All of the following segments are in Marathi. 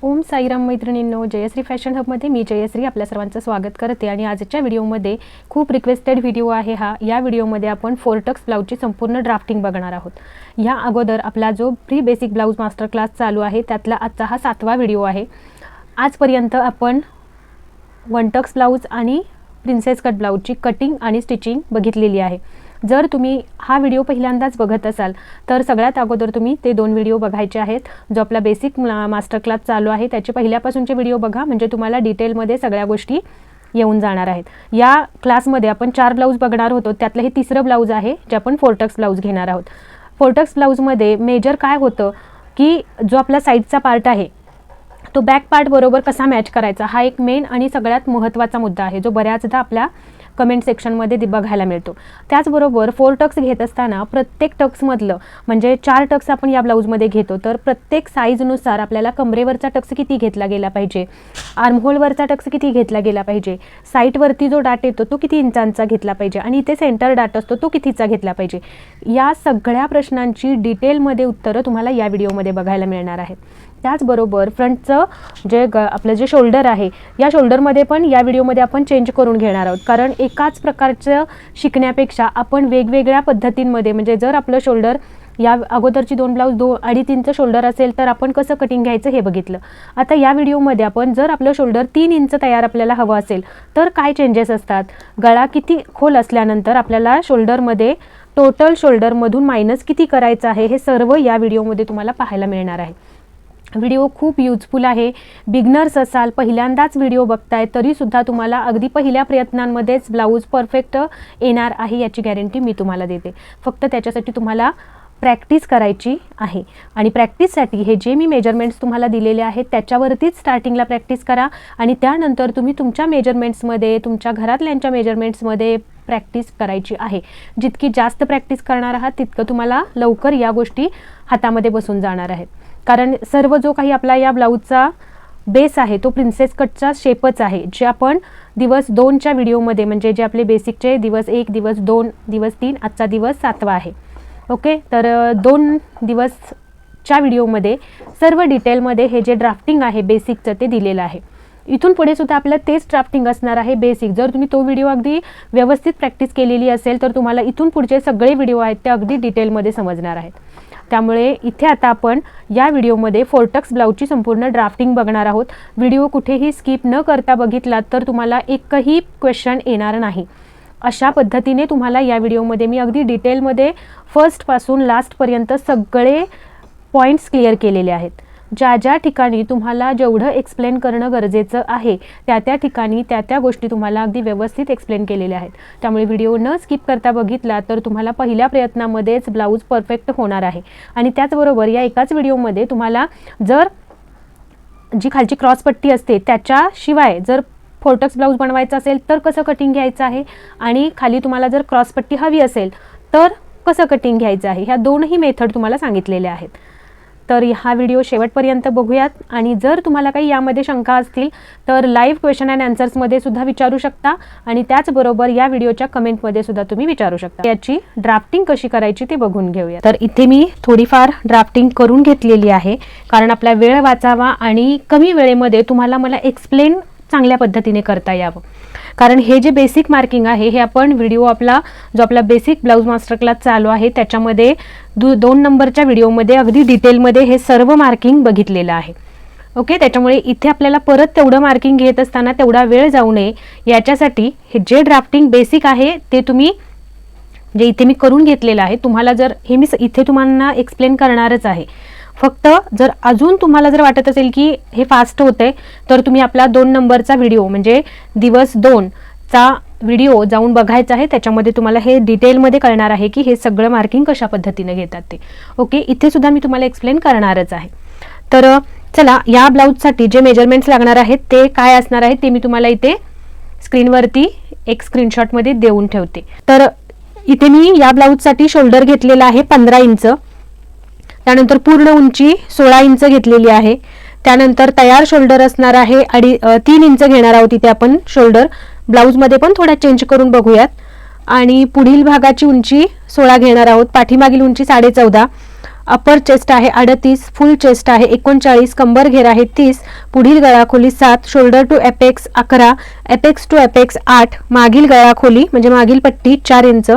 ओम साईराम मैत्रिणींनो, जयश्री फॅशन हबमध्ये मी जयश्री आपल्या सर्वांचं स्वागत करते. आणि आजच्या व्हिडिओमध्ये खूप रिक्वेस्टेड व्हिडिओ आहे हा. या व्हिडिओमध्ये आपण फोरटक्स ब्लाऊजची संपूर्ण ड्राफ्टिंग बघणार आहोत. या अगोदर आपला जो pre basic blouse master class चालू आहे त्यातला आजचा हा 7वा व्हिडिओ आहे. आजपर्यंत आपण वन टक्स ब्लाऊज आणि प्रिन्सेस कट ब्लाऊजची कटिंग आणि स्टिचिंग बघितलेली आहे. जर तुम्ही हा व्हिडिओ पहिल्यांदाच बघत असाल तर सगळ्यात अगोदर तुम्ही ते 2 व्हिडिओ बघायचे आहेत. जो आपला बेसिक मास्टर क्लास चालू आहे त्याचे पहिल्यापासूनचे व्हिडिओ बघा, म्हणजे तुम्हाला डिटेलमध्ये सगळ्या गोष्टी येऊन जाणार आहेत. या क्लासमध्ये आपण 4 ब्लाऊज बघणार होतो, त्यातलं हे 3रं ब्लाऊज आहे जे आपण फोरटक्स ब्लाऊज घेणार आहोत. फोरटक्स ब्लाऊजमध्ये मेजर काय होतं की जो आपला साईडचा पार्ट आहे तो बॅक पार्ट बरोबर कसा मॅच करायचा, हा एक मेन आणि सगळ्यात महत्त्वाचा मुद्दा आहे जो बऱ्याचदा आपल्या कमेंट सेक्शनमध्ये बघायला मिळतो. त्याचबरोबर 4 टक्स घेत असताना प्रत्येक टक्समधलं म्हणजे 4 टक्स आपण या ब्लाऊजमध्ये घेतो तर प्रत्येक साईजनुसार आपल्याला कमरेवरचा टक्स किती घेतला गेला पाहिजे, आर्महोलवरचा टक्स किती घेतला गेला पाहिजे, साईडवरती जो डाट येतो तो किती इंचांचा घेतला पाहिजे आणि इथे सेंटर डाट असतो तो कितीचा घेतला पाहिजे, या सगळ्या प्रश्नांची डिटेलमध्ये उत्तरं तुम्हाला या व्हिडिओमध्ये बघायला मिळणार आहेत. त्याचबरोबर फ्रंटचं आपलं जे शोल्डर आहे या शोल्डरमध्ये पण या व्हिडिओमध्ये आपण चेंज करून घेणार आहोत. कारण एकाच प्रकारचं शिकण्यापेक्षा आपण वेगवेगळ्या पद्धतींमध्ये, म्हणजे जर आपलं शोल्डर या अगोदरची 2 ब्लाऊज 2.5 इंच शोल्डर असेल तर आपण कसं कटिंग घ्यायचं हे बघितलं. आता या व्हिडिओमध्ये आपण जर आपलं शोल्डर 3 इंच तयार आपल्याला हवं असेल तर काय चेंजेस असतात, गळा किती खोल असल्यानंतर आपल्याला शोल्डरमध्ये टोटल शोल्डरमधून मायनस किती करायचं आहे हे सर्व या व्हिडिओमध्ये तुम्हाला पाहायला मिळणार आहे. व्हिडिओ खूप यूजफुल आहे. बिगनर्स असाल, पहिल्यांदाच व्हिडिओ बघताय तरीसुद्धा तुम्हाला अगदी पहिल्या प्रयत्नांमध्येच ब्लाऊज परफेक्ट येणार आहे याची गॅरंटी मी तुम्हाला देते. फक्त त्याच्यासाठी तुम्हाला प्रॅक्टिस करायची आहे आणि प्रॅक्टिससाठी हे जे मी मेजरमेंट्स तुम्हाला दिलेले आहेत त्याच्यावरतीच स्टार्टिंगला प्रॅक्टिस करा आणि त्यानंतर तुम्ही तुमच्या मेजरमेंट्समध्ये, तुमच्या घरातल्यांच्या मेजरमेंट्समध्ये प्रॅक्टिस करायची आहे. जितकी जास्त प्रॅक्टिस करणार आहात तितकं तुम्हाला लवकर या गोष्टी हातामध्ये बसून जाणार आहेत. कारण सर्व जो काही आपला या ब्लाऊजचा बेस आहे तो प्रिन्सेस कटचा शेपच आहे, जे आपण दिवस 2च्या व्हिडिओमध्ये, म्हणजे जे आपले बेसिकचे दिवस 1, दिवस 2, दिवस 3, आजचा दिवस 7वा आहे. ओके, तर 2 दिवसच्या व्हिडिओमध्ये सर्व डिटेलमध्ये हे जे ड्राफ्टिंग आहे बेसिकचं ते दिलेलं आहे. इथून पुढे सुद्धा आपलं तेच ड्राफ्टिंग असणार आहे बेसिक. जर तुम्ही तो व्हिडिओ अगदी व्यवस्थित प्रॅक्टिस केलेली असेल तर तुम्हाला इथून पुढचे सगळे व्हिडिओ आहेत ते अगदी डिटेलमध्ये समजणार आहेत. त्यामुळे इथे आता आपण या व्हिडिओमध्ये फोरटक्स ब्लाऊजची संपूर्ण ड्राफ्टिंग बघणार आहोत. व्हिडिओ कुठेही स्किप न करता बघितलात तर तुम्हाला एकही क्वेश्चन येणार नाही. अशा पद्धतीने तुम्हाला या व्हिडिओमध्ये मी अगदी डिटेलमध्ये फर्स्टपासून लास्टपर्यंत सगळे पॉईंट्स क्लिअर केलेले आहेत. ज्या ज्या ठिकाणी तुम्हाला जेवढं एक्सप्लेन करणं गरजेचं आहे त्या त्या ठिकाणी त्या गोष्टी तुम्हाला अगदी व्यवस्थित एक्सप्लेन केलेल्या आहेत. त्यामुळे व्हिडिओ न स्किप करता बघितला तर तुम्हाला पहिल्या प्रयत्नामध्येच ब्लाऊज परफेक्ट होणार आहे. आणि त्याचबरोबर या एकाच व्हिडिओमध्ये तुम्हाला जर जी खालची क्रॉसपट्टी असते त्याच्याशिवाय जर फोरटक्स ब्लाऊज बनवायचा असेल तर कसं कटिंग घ्यायचं आहे आणि खाली तुम्हाला जर क्रॉसपट्टी हवी असेल तर कसं कटिंग घ्यायचं आहे, ह्या 2ही मेथड तुम्हाला सांगितलेल्या आहेत. तर हा व्हिडिओ शेवटपर्यंत बघूयात. आणि जर तुम्हाला काही यामध्ये शंका असतील तर लाईव्ह क्वेश्चन अँड आन्सर्समध्ये सुद्धा विचारू शकता आणि त्याचबरोबर या व्हिडिओच्या कमेंटमध्ये सुद्धा तुम्ही विचारू शकता. याची ड्राफ्टिंग कशी करायची ते बघून घेऊया. तर इथे मी थोडीफार ड्राफ्टिंग करून घेतलेली आहे कारण आपला वेळ वाचावा आणि कमी वेळेमध्ये तुम्हाला मला एक्सप्लेन चांगल्या पद्धतीने करता यावं. कारण हे जे बेसिक मार्किंग आहे हे आपण व्हिडिओ जो आपला बेसिक ब्लाऊज मास्टर क्लास चालू आहे त्याच्यामध्ये 2 नंबरच्या व्हिडिओमध्ये अगदी डिटेलमध्ये हे सर्व मार्किंग बघितलेलं आहे. ओके, त्याच्यामुळे इथे आपल्याला परत तेवढं मार्किंग घेत असताना तेवढा वेळ जाऊ नये याच्यासाठी हे जे ड्राफ्टिंग बेसिक आहे ते तुम्ही जे इथे मी करून घेतलेलं आहे, तुम्हाला जर हे मी इथे तुम्हाला एक्सप्लेन करणारच आहे. फक्त जर अजून तुम्हाला जर वाटत असेल की हे फास्ट होतंय तर तुम्ही आपला 2 नंबरचा व्हिडिओ म्हणजे दिवस 2चा व्हिडिओ जाऊन बघायचा आहे. त्याच्यामध्ये तुम्हाला हे डिटेलमध्ये कळणार आहे की हे सगळं मार्किंग कशा पद्धतीने घेतात ते. ओके, इथे सुद्धा मी तुम्हाला एक्सप्लेन करणारच आहे. तर चला, या ब्लाऊजसाठी जे मेजरमेंट्स लागणार आहेत ते काय असणार आहेत ते मी तुम्हाला इथे स्क्रीनवरती एक स्क्रीनशॉटमध्ये देऊन ठेवते. तर इथे मी या ब्लाऊजसाठी शोल्डर घेतलेला आहे 15 इंच, त्यानंतर पूर्ण उंची 16 इंच घेतलेली आहे. त्यानंतर तयार शोल्डर असणार आहे 3 इंच घेणार आहोत इथे आपण शोल्डर. ब्लाऊजमध्ये पण थोडा चेंज करून बघूयात. आणि पुढील भागाची उंची 16 घेणार आहोत, पाठीमागील उंची 14.5. अपर चेस्ट आहे 38, फुल चेस्ट आहे 39, कंबर घेर आहे 30, पुढील गळाखोली 7, shoulder to apex 11, apex to apex 8, मागील गळाखोली म्हणजे मागील पट्टी 4 इंच,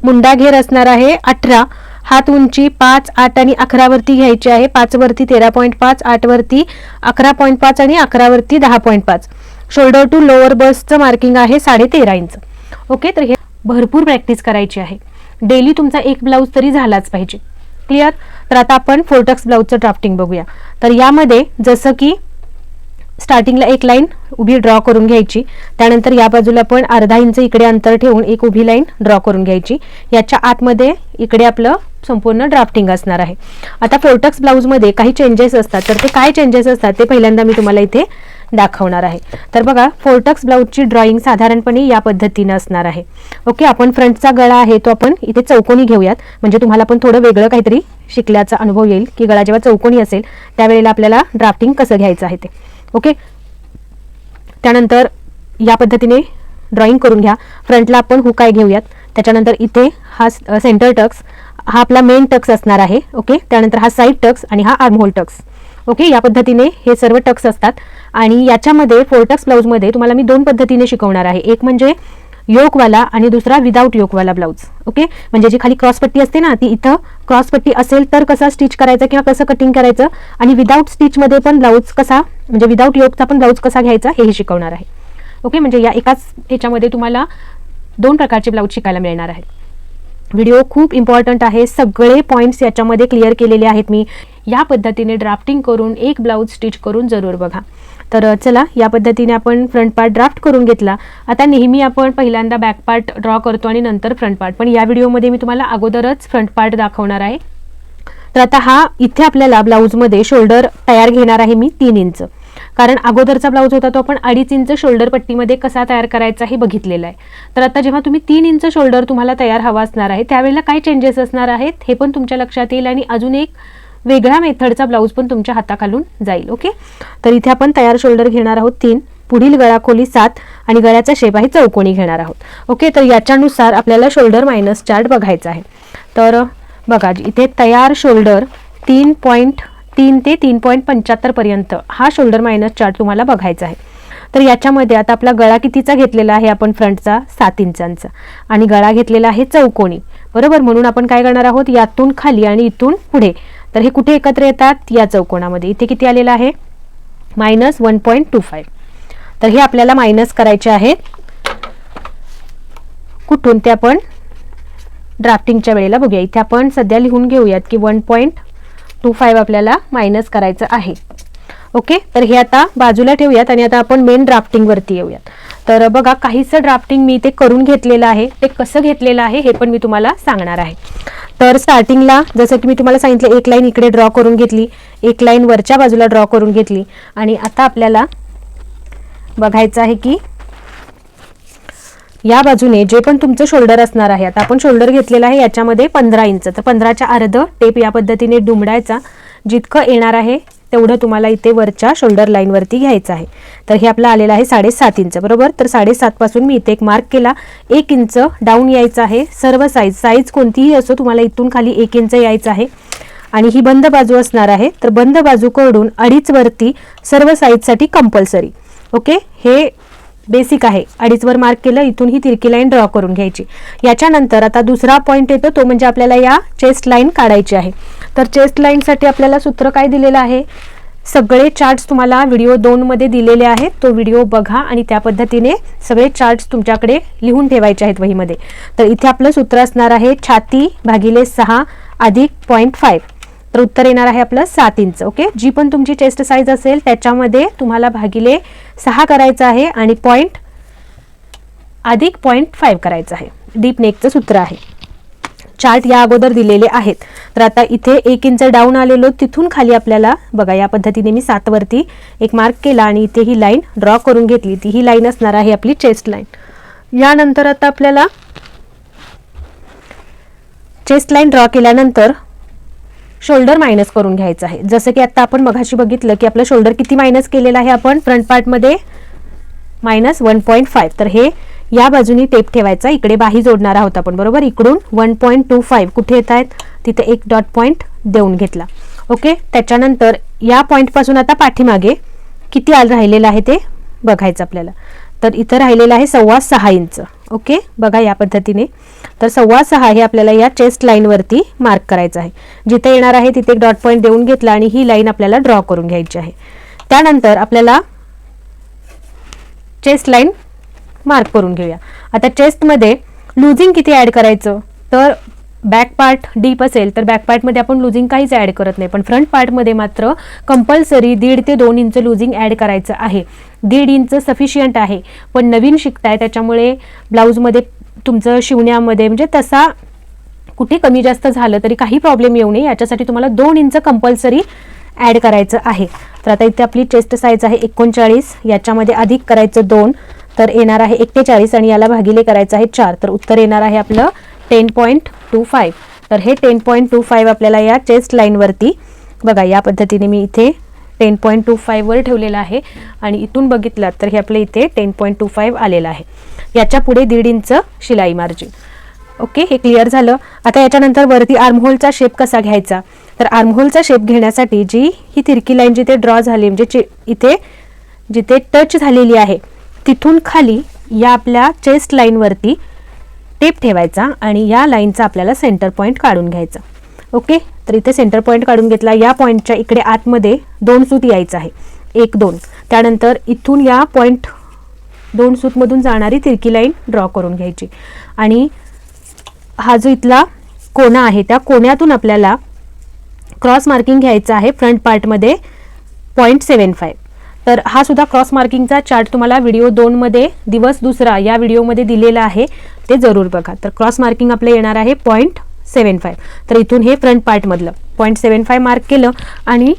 मुंडा घेर असणार आहे 18, हात उंची 5, 8 आणि 11 वरती घ्यायची आहे. 5 वरती 13.5, 8 वरती 11.5 आणि 11 वरती 10.5. शोल्डर टू लोअर बस्टचं मार्किंग आहे 13.5 इंच. ओके, तर हे भरपूर प्रॅक्टिस करायची आहे. डेली तुमचा एक ब्लाऊज तरी झालाच पाहिजे. क्लिअर. तर आता आपण फोर्टक्स ब्लाऊजचं ड्राफ्टिंग बघूया. तर यामध्ये जसं की स्टार्टिंगला एक लाईन उभी ड्रॉ करून घ्यायची, त्यानंतर या बाजूला पण अर्धा इंच इकडे अंतर ठेवून एक उभी लाईन ड्रॉ करून घ्यायची. याच्या आतमध्ये इकडे आपलं संपूर्ण ड्राफ्टिंग असणार आहे. आता फोर्टक्स ब्लाऊजमध्ये काही चेंजेस असतात, तर ते काय चेंजेस असतात ते पहिल्यांदा मी तुम्हाला इथे दाखवणार आहे. तर बघा, फोर्टक्स ब्लाऊजची ड्रॉइंग साधारणपणे या पद्धतीने असणार आहे. ओके, आपण फ्रंटचा गळा आहे तो आपण इथे चौकोनी घेऊयात, म्हणजे तुम्हाला पण थोडं वेगळं काहीतरी शिकल्याचा अनुभव येईल की गळा जेव्हा चौकोनी असेल त्यावेळेला आपल्याला ड्राफ्टिंग कसं घ्यायचं आहे ते. ओके, त्यानंतर या पद्धतीने ड्रॉइंग करून घ्या. फ्रंटला आपण हुकाय घेऊयात, त्याच्यानंतर इथे हा सेंटर टक्स, हा आपला मेन टक्स असणार आहे. ओके, त्यानंतर हा साईड टक्स आणि हा आर्महोल टक्स. ओके, या पद्धतीने हे सर्व टक्स असतात. आणि याच्यामध्ये फोर्टक्स ब्लाऊजमध्ये तुम्हाला मी 2 पद्धतीने शिकवणार आहे. एक म्हणजे योकवाला आणि दुसरा विदाऊट योकवाला ब्लाऊज. ओके, म्हणजे जी खाली क्रॉसपट्टी असते ना, ती इथं क्रॉसपट्टी असेल तर कसा स्टिच करायचा किंवा कसं कटिंग करायचं, आणि विदाऊट स्टिचमध्ये पण ब्लाऊज कसा, म्हणजे विदाऊट योकचा पण ब्लाऊज कसा घ्यायचा हेही शिकवणार आहे. ओके, म्हणजे या एकाच ह्याच्यामध्ये तुम्हाला 2 प्रकारचे ब्लाऊज शिकायला मिळणार आहेत. व्हिडिओ खूप इम्पॉर्टंट आहे. सगळे पॉईंट्स याच्यामध्ये क्लिअर केलेले आहेत मी. या पद्धतीने ड्राफ्टिंग करून एक ब्लाऊज स्टिच करून जरूर बघा. तर चला, या पद्धतीने आपण फ्रंट पार्ट ड्राफ्ट करून घेतला. आता नेहमी आपण पहिल्यांदा बॅक पार्ट ड्रॉ करतो आणि नंतर फ्रंट पार्ट, पण या व्हिडिओमध्ये मी तुम्हाला अगोदरच फ्रंट पार्ट दाखवणार आहे. तर आता हा इथे आपल्याला ब्लाऊजमध्ये शोल्डर तयार घेणार आहे मी 3 इंच, कारण अगोदरचा ब्लाऊज होता तो आपण 2.5 इंच शोल्डर पट्टीमध्ये कसा तयार करायचा हे बघितलेलं आहे. तर आता जेव्हा तुम्ही 3 इंच शोल्डर तुम्हाला तयार हवा असणार आहे त्यावेळेला काय चेंजेस असणार आहेत हे पण तुमच्या लक्षात येईल, आणि अजून एक वेगळा मेथडचा ब्लाऊज पण तुमच्या हाताखालून जाईल. ओके, तर इथे आपण तयार शोल्डर घेणार आहोत 3, पुढील गळाखोली 7 आणि गळ्याचा शेप आहे चौकोनी घेणार आहोत. ओके, तर याच्यानुसार आपल्याला शोल्डर मायनस चार्ट बघायचा आहे. तर बघा, इथे तयार शोल्डर 3.3 ते 3.75 पर्यंत हा शोल्डर मायनस चार्ट तुम्हाला बघायचा आहे. तर याच्यामध्ये आता आपला गळा कितीचा घेतलेला आहे आपण फ्रंटचा 7 इंचांचा, आणि गळा घेतलेला आहे चौकोनी, बरोबर. म्हणून आपण काय करणार आहोत, यातून खाली आणि इथून पुढे, तर हे कुठे एकत्र येतात, या चौकोनामध्ये. इथे किती आलेलं आहे, -1.25. तर हे आपल्याला मायनस करायचे आहेत. कुठून ते आपण ड्राफ्टिंगच्या वेळेला बघूया. इथे आपण सध्या लिहून घेऊयात की 1.25 आपल्याला मायनस करायचं आहे. ओके, तर हे आता बाजूला ठेवूयात आणि आता आपण मेन ड्राफ्टिंग वरती येऊयात. तर बघा, काहीसं ड्राफ्टिंग मी ते करून घेतलेलं आहे, ते कसं घेतलेलं आहे हे पण मी तुम्हाला सांगणार आहे. तर स्टार्टिंगला जसं की मी तुम्हाला सांगितलं, एक लाईन इकडे ड्रॉ करून घेतली, एक लाईन वरच्या बाजूला ड्रॉ करून घेतली, आणि आता आपल्याला बघायचं आहे की या बाजूने जे पण तुमचं शोल्डर असणार आहे, आता आपण शोल्डर घेतलेला आहे याच्यामध्ये 15 इंच, तर 15च्या अर्ध टेप या पद्धतीने दुमडायचा. जितकं येणार आहे तेवढं तुम्हाला इथे वरच्या शोल्डर लाईन वरती घ्यायचं आहे. तर हे आपलं आलेलं आहे 7.5 इंच, बरोबर. तर 7.5 पासून मी इथे एक मार्क केला, 1 इंच डाऊन यायचं आहे. सर्व साईज कोणतीही असो तुम्हाला इथून खाली 1 इंच यायचं आहे. आणि ही बंद बाजू असणार आहे, तर बंद बाजूकडून 2.5 वरती सर्व साईजसाठी कंपल्सरी. ओके, हे बेसिक आहे. 2.5 वर मार्क केलं, इथून ही तिरकी लाईन ड्रॉ करून घ्यायची. याच्यानंतर आता दुसरा पॉईंट येतो, तो म्हणजे आपल्याला या चेस्ट लाईन काढायची आहे. तर चेस्ट लाईनसाठी आपल्याला सूत्र काय दिलेलं आहे, सगळे चार्ट्स तुम्हाला व्हिडिओ 2 मध्ये दिलेले आहेत, तो व्हिडिओ बघा आणि त्या पद्धतीने सगळे चार्ट्स तुमच्याकडे लिहून ठेवायचे आहेत वहीमध्ये. तर इथे आपलं सूत्र असणार आहे छाती भागिले 6 अधिक 0.5. तर उत्तर येणार आहे आपलं 7 इंच. ओके, जी पण तुमची चेस्ट साईज असेल त्याच्यामध्ये तुम्हाला भागिले 6 करायचं आहे आणि पॉईंट अधिक 0.5 करायचं आहे. डीप नेकचं सूत्र आहे. चार्ट या अगोदर दिलेले आहेत. तर आता इथे 1 इंच डाऊन आलेलो, तिथून खाली आपल्याला बघा या पद्धतीने मी 7 वरती एक मार्क केला आणि इथे ही लाईन ड्रॉ करून घेतली. ती ही लाईन असणार आहे आपली चेस्ट लाईन. यानंतर आता आपल्याला चेस्ट लाईन ड्रॉ केल्यानंतर शोल्डर मायनस करून घ्यायचं आहे. जसं की आता आपण मगाशी बघितलं की आपलं शोल्डर किती मायनस केलेलं आहे आपण फ्रंट पार्टमध्ये, -1.5. तर हे या बाजूनी टेप ठेवायचा, इकडे बाही जोडणार आहोत आपण, बरोबर. इकडून 1.25 कुठे येत आहेत, तिथे एक डॉट पॉइंट देऊन घेतला. ओके, त्याच्यानंतर या पॉईंटपासून आता पाठीमागे किती राहिलेलं आहे ते बघायचं आपल्याला. तर इथं राहिलेलं आहे 6.25 इंच. ओके, बघा या पद्धतीने. तर 6.25 हे आपल्याला या चेस्ट लाईनवरती मार्क करायचं आहे. जिथे येणार आहे तिथे एक डॉट पॉईंट देऊन घेतला आणि ही लाईन आपल्याला ड्रॉ करून घ्यायची आहे. त्यानंतर आपल्याला चेस्ट लाईन मार्क करून घेऊया. आता चेस्टमध्ये लुझिंग किती ॲड करायचं, तर बॅक पार्ट डीप असेल तर बॅक पार्टमध्ये आपण लुझिंग काहीच ॲड करत नाही, पण फ्रंट पार्टमध्ये मात्र कंपल्सरी 1.5 ते 2 इंच लुझिंग ॲड करायचं आहे. 1.5 इंच सफिशियंट आहे, पण नवीन शिकताय त्याच्यामुळे ब्लाऊजमध्ये तुमचं शिवण्यामध्ये म्हणजे तसा कुठे कमी जास्त झालं तरी काही प्रॉब्लेम येऊ नये याच्यासाठी तुम्हाला 2 इंच कंपल्सरी ॲड करायचं आहे. तर आता इथे आपली चेस्ट साईज आहे 39, याच्यामध्ये अधिक करायचं 2 तर येणार आहे 41 आणि याला भागिले करायचं आहे 4 तर उत्तर येणार आहे आपलं 10.25. तर हे 10.25 आपल्याला या चेस्ट लाईनवरती बघा या पद्धतीने मी इथे 10.25 वर ठेवलेलं आहे आणि इथून बघितलं तर हे आपलं इथे 10.25 आलेलं आहे. याच्या पुढे 1.5 इंच शिलाई मार्जिन. ओके, हे क्लिअर झालं. आता याच्यानंतर वरती आर्महोलचा शेप कसा घ्यायचा, तर आर्महोलचा शेप घेण्यासाठी जी ही तिरकी लाईन जिथे ड्रॉ झाली म्हणजे इथे जिथे टच झालेली आहे तिथून खाली या आपल्या चेस्ट लाईनवरती टेप ठेवायचा आणि या लाईनचा आपल्याला सेंटर पॉईंट काढून घ्यायचा. ओके, तर इथे सेंटर पॉईंट काढून घेतला. या पॉईंटच्या इकडे आतमध्ये 2 सूत यायचं आहे, 1 2. त्यानंतर इथून या पॉईंट 2 सूतमधून जाणारी तिरकी लाईन ड्रॉ करून घ्यायची आणि हा जो इथला कोना आहे त्या कोण्यातून आपल्याला क्रॉस मार्किंग घ्यायचा आहे फ्रंट पार्टमध्ये 0.75. तर हा सुद्धा क्रॉस मार्किंगचा चार्ट तुम्हाला व्हिडिओ 2 मध्ये दिवस दुसरा या व्हिडिओमध्ये दिलेला आहे, ते जरूर बघा. तर क्रॉस मार्किंग आपलं येणार आहे 0.75. तर इथून हे फ्रंट पार्टमधलं 0.75 मार्क केलं आणि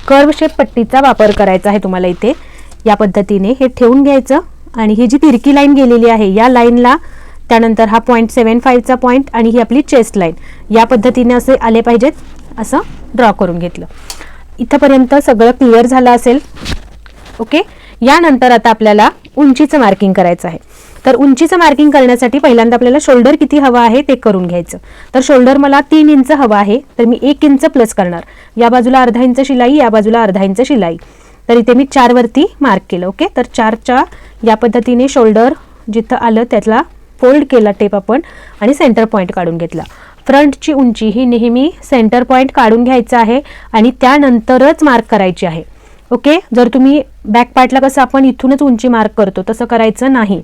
कर्व शेप पट्टीचा वापर करायचा आहे तुम्हाला. इथे या पद्धतीने हे ठेवून घ्यायचं आणि ही जी तिरकी लाईन गेलेली आहे या लाईनला त्यानंतर हा 0.75चा पॉईंट आणि ही आपली चेस्ट लाईन या पद्धतीने असे आले पाहिजेत, असं ड्रॉ करून घेतलं. इथंपर्यंत सगळं क्लिअर झालं असेल. ओके, यानंतर आता आपल्याला उंचीचं मार्किंग करायचं आहे. तर उंचीचं मार्किंग करण्यासाठी पहिल्यांदा आपल्याला शोल्डर किती हवा आहे ते करून घ्यायचं. तर शोल्डर मला 3 इंच हवा आहे तर मी 1 इंच प्लस करणार. या बाजूला अर्धा इंच शिलाई, या बाजूला अर्धा इंच शिलाई. तर इथे मी 4 वरती मार्क केलं. ओके, तर 4च्या या पद्धतीने शोल्डर जिथं आलं त्यातला फोल्ड केला टेप आपण आणि सेंटर पॉईंट काढून घेतला. फ्रंटची उंची ही नेहमी सेंटर पॉईंट काढून घ्यायचं आहे आणि त्यानंतरच मार्क करायची आहे. ओके, जर तुम्ही बॅक पार्टला कसं आपण इथूनच उंची मार्क करतो तसं करायचं नाही.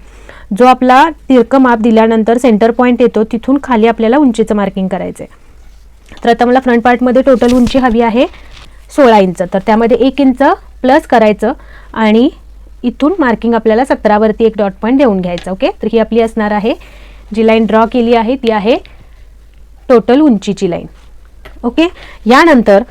जो आपला तिरकं माप दिल्यानंतर सेंटर पॉईंट येतो तिथून खाली आपल्याला उंचीचं मार्किंग करायचं आहे. तर आता मला फ्रंट पार्टमध्ये टोटल उंची हवी आहे 16 इंच. तर त्यामध्ये 1 इंच प्लस करायचं आणि इथून मार्किंग आपल्याला 17 वरती एक डॉट पॉईंट देऊन घ्यायचा. ओके, तर ही आपली असणार आहे जी लाईन ड्रॉ केली आहे ती आहे टोटल उंचीची लाईन. ओके, यानंतर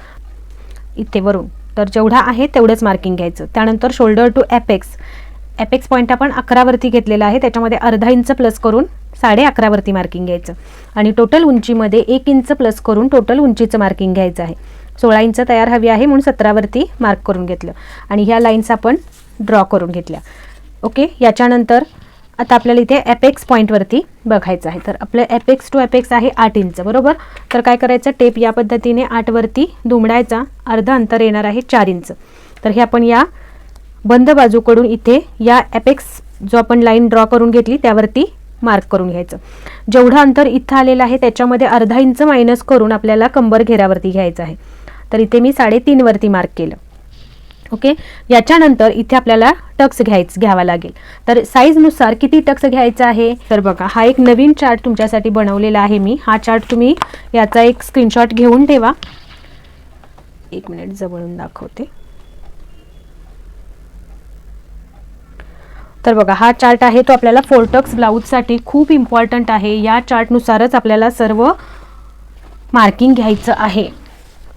इथे वरून तर जेवढा आहे तेवढंच मार्किंग घ्यायचं. त्यानंतर शोल्डर टू एपेक्स पॉईंट आपण 11 वरती घेतलेला आहे त्याच्यामध्ये अर्धा इंच प्लस करून 11.5 वरती मार्किंग घ्यायचं आणि टोटल उंचीमध्ये 1 इंच प्लस करून टोटल उंचीचं मार्किंग घ्यायचं आहे. 16 इंच तयार हवी आहे म्हणून 17 वरती मार्क करून घेतलं आणि ह्या लाईन्स आपण ड्रॉ करून घेतल्या. ओके, याच्यानंतर आता आपल्याला इथे एपेक्स पॉईंटवरती बघायचं आहे. तर आपलं एपेक्स टू एपेक्स आहे 8 इंच बरोबर. तर काय करायचं, टेप या पद्धतीने 8 वरती दुमडायचा, अर्ध अंतर येणार आहे 4 इंच. तर हे आपण या बंद बाजूकडून इथे या एपेक्स जो आपण लाईन ड्रॉ करून घेतली त्यावरती मार्क करून घ्यायचं. जेवढं अंतर इथं आलेलं आहे त्याच्यामध्ये अर्धा इंच मायनस करून आपल्याला कंबर घेरावरती घ्यायचं आहे. तर इथे मी 3.5 वरती मार्क केलं. ओके, याच्यानंतर इथे आपल्याला टक्स घ्यावा लागेल. तर साईजनुसार किती टक्स घ्यायचा आहे, तर बघा हा एक नवीन चार्ट तुमच्यासाठी बनवलेला आहे मी. हा चार्ट तुम्ही याचा एक स्क्रीनशॉट घेऊन ठेवा. 1 मिनिट जवळून दाखवते. तर बघा हा चार्ट आहे तो आपल्याला 4 टक्स ब्लाऊजसाठी खूप इम्पॉर्टंट आहे. या चार्टनुसारच आपल्याला सर्व मार्किंग घ्यायचं आहे.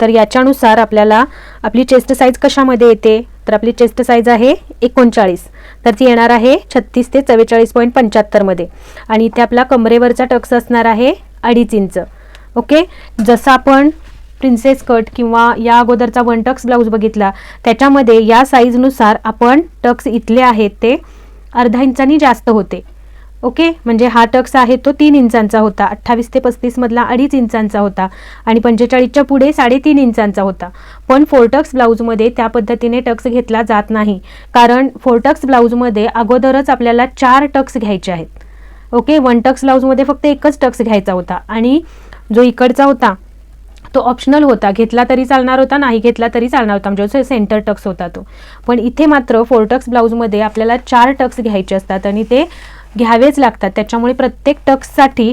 तर याच्यानुसार आपल्याला आपली चेस्ट साईज कशामध्ये येते, तर आपली चेस्ट साईज आहे 39 तर ती येणार आहे 36 ते 44.75 मध्ये आणि इथे आपला कमरेवरचा टक्स असणार आहे 2.5 इंच. ओके, जसं आपण प्रिन्सेस कट किंवा या अगोदरचा 1 टक्स ब्लाऊज बघितला त्याच्यामध्ये या साईजनुसार आपण टक्स इथले आहेत ते अर्धा इंचानी जास्त होते. ओके, म्हणजे हा टक्स आहे तो 3 इंचांचा होता, 28 ते 35 मधला 2.5 इंचांचा होता आणि 45च्या पुढे 3.5 इंचांचा होता. पण 4 टक्स ब्लाऊजमध्ये त्या पद्धतीने टक्स घेतला जात नाही, कारण 4 टक्स ब्लाऊजमध्ये अगोदरच आपल्याला 4 टक्स घ्यायचे आहेत. ओके, 1 टक्स ब्लाऊजमध्ये फक्त एकच टक्स घ्यायचा होता आणि जो इकडचा होता तो ऑप्शनल होता, घेतला तरी चालणार होता, नाही घेतला तरी चालणार होता, म्हणजे सेंटर टक्स होता तो. पण इथे मात्र 4 टक्स ब्लाऊजमध्ये आपल्याला 4 टक्स घ्यायचे असतात आणि ते घ्यावेच लागतात. त्याच्यामुळे प्रत्येक टक्ससाठी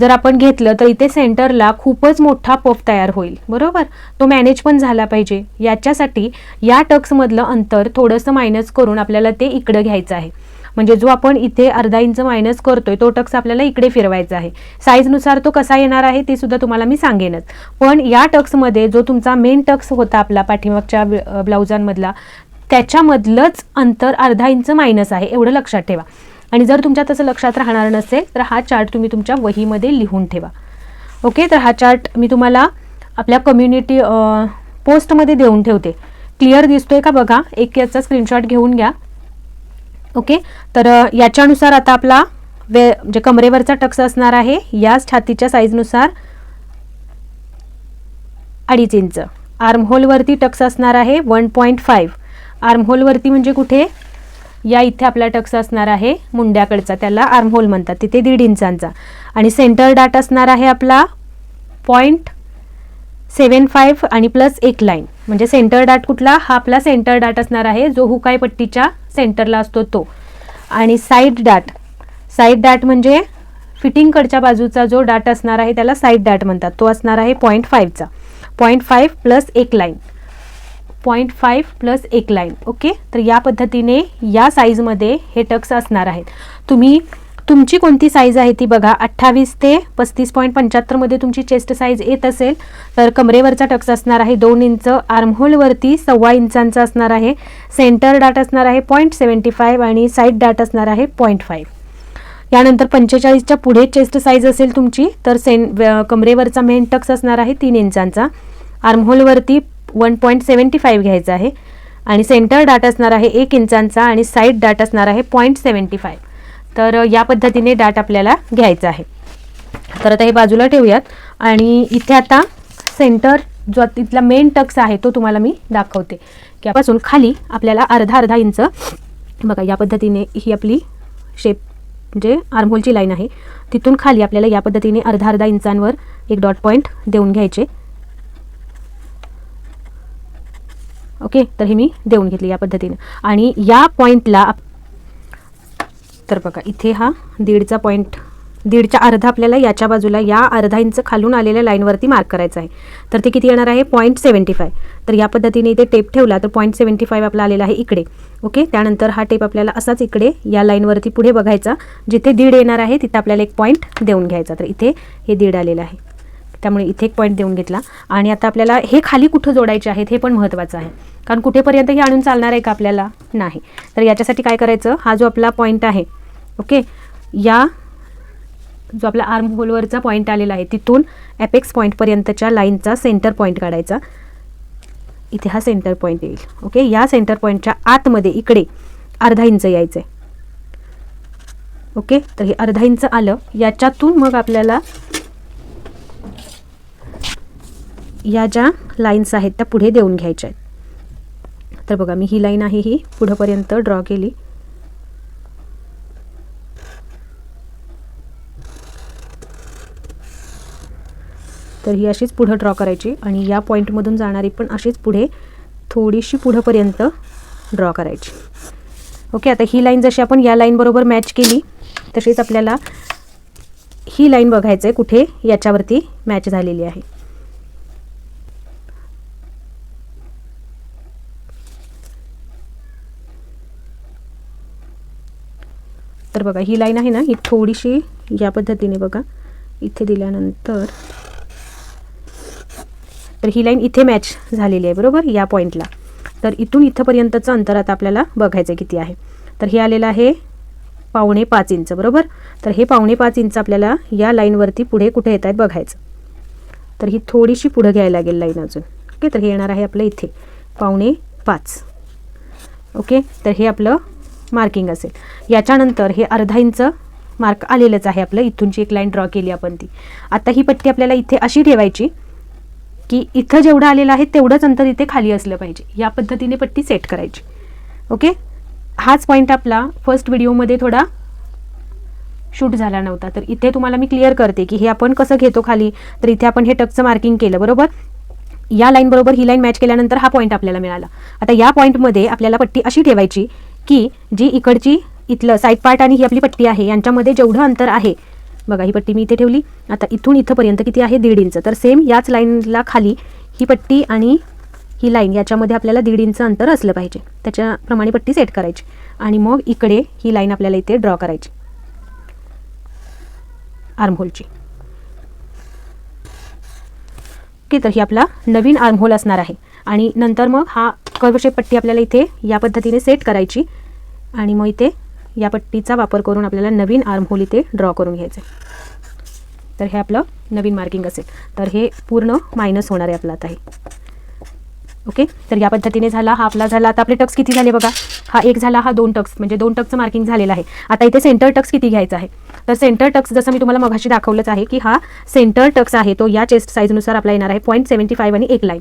जर आपण घेतलं तर इथे सेंटरला खूपच मोठा पफ तयार होईल, बरोबर. तो मॅनेज पण झाला पाहिजे. याच्यासाठी या टक्समधलं अंतर थोडंसं मायनस करून आपल्याला ते इकडं घ्यायचं आहे. म्हणजे जो आपण इथे अर्धा इंच मायनस करतोय तो टक्स आपल्याला इकडे फिरवायचा आहे. साईजनुसार तो कसा येणार आहे ते सुद्धा तुम्हाला मी सांगेनच. पण या टक्समध्ये जो तुमचा मेन टक्स होता आपला पाठीमागच्या ब्लाऊजांमधला, त्याच्यामधलंच अंतर अर्धा इंच मायनस आहे, एवढं लक्षात ठेवा. आणि जर तुमच्या तसं लक्षात राहणार नसेल तर हा चार्ट तुम्ही तुमच्या वहीमध्ये लिहून ठेवा. ओके, तर हा चार्ट मी तुम्हाला आपल्या कम्युनिटी पोस्टमध्ये देऊन ठेवते. क्लिअर दिसतोय का बघा, एक याचा स्क्रीनशॉट घेऊन घ्या. ओके, तर याच्यानुसार आता आपला म्हणजे कमरेवरचा टक्स असणार आहे याच छातीच्या साईजनुसार 2.5 इंच. आर्महोलवरती टक्स असणार आहे 1.5. आर्महोलवरती म्हणजे कुठे, या इथे आपला टक्स असणार आहे मुंड्याकडचा, त्याला आर्महोल म्हणतात, तिथे 1.5 इंचांचा. आणि सेंटर डाट असणार आहे आपला 0.75 आणि प्लस एक लाईन. म्हणजे सेंटर डाट कुठला, हा आपला सेंटर डाट असणार आहे जो हुकाई पट्टीच्या सेंटरला असतो तो. आणि साईड डाट म्हणजे फिटिंगकडच्या बाजूचा जो डाट असणार आहे त्याला साईड डाट म्हणतात, तो असणार आहे 0.5चा. 0.5 प्लस एक लाईन, 0.5 प्लस एक लाईन. ओके, तर या पद्धतीने या साईजमध्ये हे टक्स असणार आहेत. तुमची कोणती साईज आहे ती बघा. 28 ते 35.75 मध्ये तुमची चेस्ट साईज येत असेल तर कमरेवरचा टक्स असणार आहे 2 इंच. आर्महोलवरती 1.25 इंचांचा असणार आहे. सेंटर डाट असणार आहे 0.75 आणि साईड डाट असणार आहे 0.5. यानंतर 45च्या पुढे चेस्ट साईज असेल तुमची तर कमरेवरचा मेन टक्स असणार आहे 3 इंचांचा. आर्महोलवरती 1.75 घ्यायचा आहे आणि सेंटर डाट असणार आहे 1 इंचांचा आणि साईड डाट असणार आहे 0.75. तर या पद्धतीने डाट आपल्याला घ्यायचा आहे. तर आता हे बाजूला ठेवूयात आणि इथे आता सेंटर जो तिथला मेन टक्स आहे तो तुम्हाला मी दाखवते की यापासून खाली आपल्याला अर्धा इंच बघा, या पद्धतीने ही आपली शेप म्हणजे आर्महोलची लाईन आहे, तिथून खाली आपल्याला या पद्धतीने अर्धा इंचांवर एक डॉट पॉईंट देऊन घ्यायचे. ओके, तर हे मी देऊन घेतले या पद्धतीने. आणि या पॉईंटला तर बघा इथे हा 1.5चा पॉईंट, 1.5च्या अर्धा आपल्याला याच्या बाजूला या अर्धा इंच खालून आलेल्या लाईनवरती मार्क करायचं आहे. तर ते किती येणार आहे 0.75. तर या पद्धतीने इथे टेप ठेवला तर 0.75 आपला आलेला आहे इकडे. ओके, त्यानंतर हा टेप आपल्याला असाच इकडे या लाईनवरती पुढे बघायचा, जिथे 1.5 येणार आहे तिथे आपल्याला एक पॉईंट देऊन घ्यायचा. तर इथे हे 1.5 आलेलं आहे, त्यामुळे इथे एक पॉईंट देऊन घेतला. आणि आता आपल्याला हे खाली कुठं जोडायचे आहेत हे पण महत्त्वाचं आहे, कारण कुठेपर्यंत हे आणून चालणार आहे का आपल्याला, नाही. तर याच्यासाठी काय करायचं, हा जो आपला पॉईंट आहे, ओके, या जो आपला आर्म होलवरचा पॉईंट आलेला आहे तिथून ॲपेक्स पॉईंटपर्यंतच्या लाईनचा सेंटर पॉईंट काढायचा. इथे हा सेंटर पॉईंट येईल. ओके, या सेंटर पॉईंटच्या आतमध्ये इकडे अर्धा इंच यायचं आहे. ओके, तर हे अर्धा इंच आलं, याच्यातून मग आपल्याला या ज्या लाईन्स आहेत त्या पुढे देऊन घ्यायच्या आहेत. तर बघा मी ही लाईन आहे ही पुढेपर्यंत ड्रॉ केली. तर ही अशीच पुढे ड्रॉ करायची आणि या पॉईंटमधून जाणारी पण अशीच पुढे थोडीशी पुढेपर्यंत ड्रॉ करायची. ओके, आता ही लाईन जशी आपण या लाईन बरोबर मॅच केली तशीच आपल्याला ही लाईन बघायचं आहे कुठे याच्यावरती मॅच झालेली आहे. तर बघा ही लाईन आहे ना, ही थोडीशी या पद्धतीने बघा इथे दिल्यानंतर तर ही लाईन इथे मॅच झालेली आहे बरोबर या पॉईंटला. तर इथून इथंपर्यंतचं अंतर आता आपल्याला बघायचं किती आहे. तर हे आलेलं आहे 5.25 इंच बरोबर. तर हे 5.25 इंच आपल्याला या लाईनवरती पुढे कुठे येत आहेत बघायचं. तर ही थोडीशी पुढे घ्यायला लागेल लाईन अजून. ओके, तर हे येणार आहे आपलं इथे 5.25. ओके, तर हे आपलं मार्किंग असेल. याच्यानंतर हे अर्धा इंच मार्क आलेलंच आहे आपलं. इथूनची एक लाईन ड्रॉ केली आपण ती. आता ही पट्टी आपल्याला इथे अशी ठेवायची की इथं जेवढं आलेलं आहे तेवढंच अंतर इथे खाली असलं पाहिजे. या पद्धतीने पट्टी सेट करायची. ओके, हाच पॉईंट आपला फर्स्ट व्हिडिओमध्ये थोडा शूट झाला नव्हता, तर इथे तुम्हाला मी क्लिअर करते की हे आपण कसं घेतो खाली. तर इथे आपण हे टक्सचं मार्किंग केलं बरोबर. या लाईन बरोबर ही लाईन मॅच केल्यानंतर हा पॉईंट आपल्याला मिळाला. आता या पॉईंटमध्ये आपल्याला पट्टी अशी ठेवायची की जी इकडची इथलं साईड पार्ट आणि ही आपली पट्टी आहे यांच्यामध्ये जेवढं अंतर आहे, बघा ही पट्टी मी इथे ठेवली. आता इथून इथंपर्यंत किती आहे, 1.5 इंच. तर सेम याच लाईनला खाली ही पट्टी आणि ही लाईन याच्यामध्ये आपल्याला 1.5 इंच अंतर असलं पाहिजे. त्याच्याप्रमाणे पट्टी सेट करायची आणि मग इकडे ही लाईन आपल्याला इथे ड्रॉ करायची आर्महोलची. ओके, तर ही आपला नवीन आर्महोल असणार आहे. आणि नंतर मग हा कर्व शेप पट्टी आपल्याला इथे या पद्धतीने सेट करायची आणि मग इथे या पट्टीचा वापर करून आपल्याला नवीन आर्महोल इथे ड्रॉ करून घ्यायचं. तर हे आपलं नवीन मार्किंग असेल. तर हे पूर्ण मायनस होणार आहे आपलं आता हे. ओके, तर या पद्धतीने झाला, हा आपला झाला. आता आपले टक्स किती झाले बघा, हा एक झाला, हा 2 टक्स, म्हणजे 2 टक्सचं मार्किंग झालेलं आहे. आता इथे सेंटर टक्स किती घ्यायचा आहे, तर सेंटर टक्स जसं मी तुम्हाला मगाशी दाखवलंच आहे की हा सेंटर टक्स आहे तो या चेस्ट साईजनुसार आपला येणार आहे 0.75 आणि एक लाईन.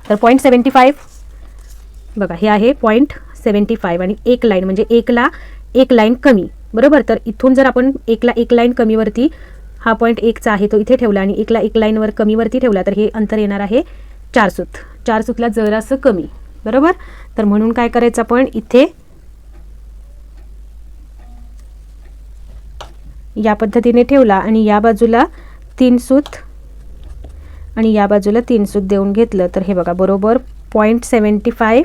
तर 0.75 बघा हे आहे 0.75 आणि एक लाईन म्हणजे एकला एक लाईन कमी बरोबर. तर इथून जर आपण एकला एक लाईन कमीवरती हा 0.1चा आहे तो इथे ठेवला आणि एकला एक लाईनवर कमीवरती ठेवला तर हे अंतर येणार आहे 4 सूत. 4 सूतला जरासं कमी बरोबर. तर म्हणून काय करायचं आपण इथे या पद्धतीने ठेवला आणि या बाजूला 3 सूत आणि या बाजूला 3 सूत देऊन घेतलं तर हे बघा बरोबर 0.75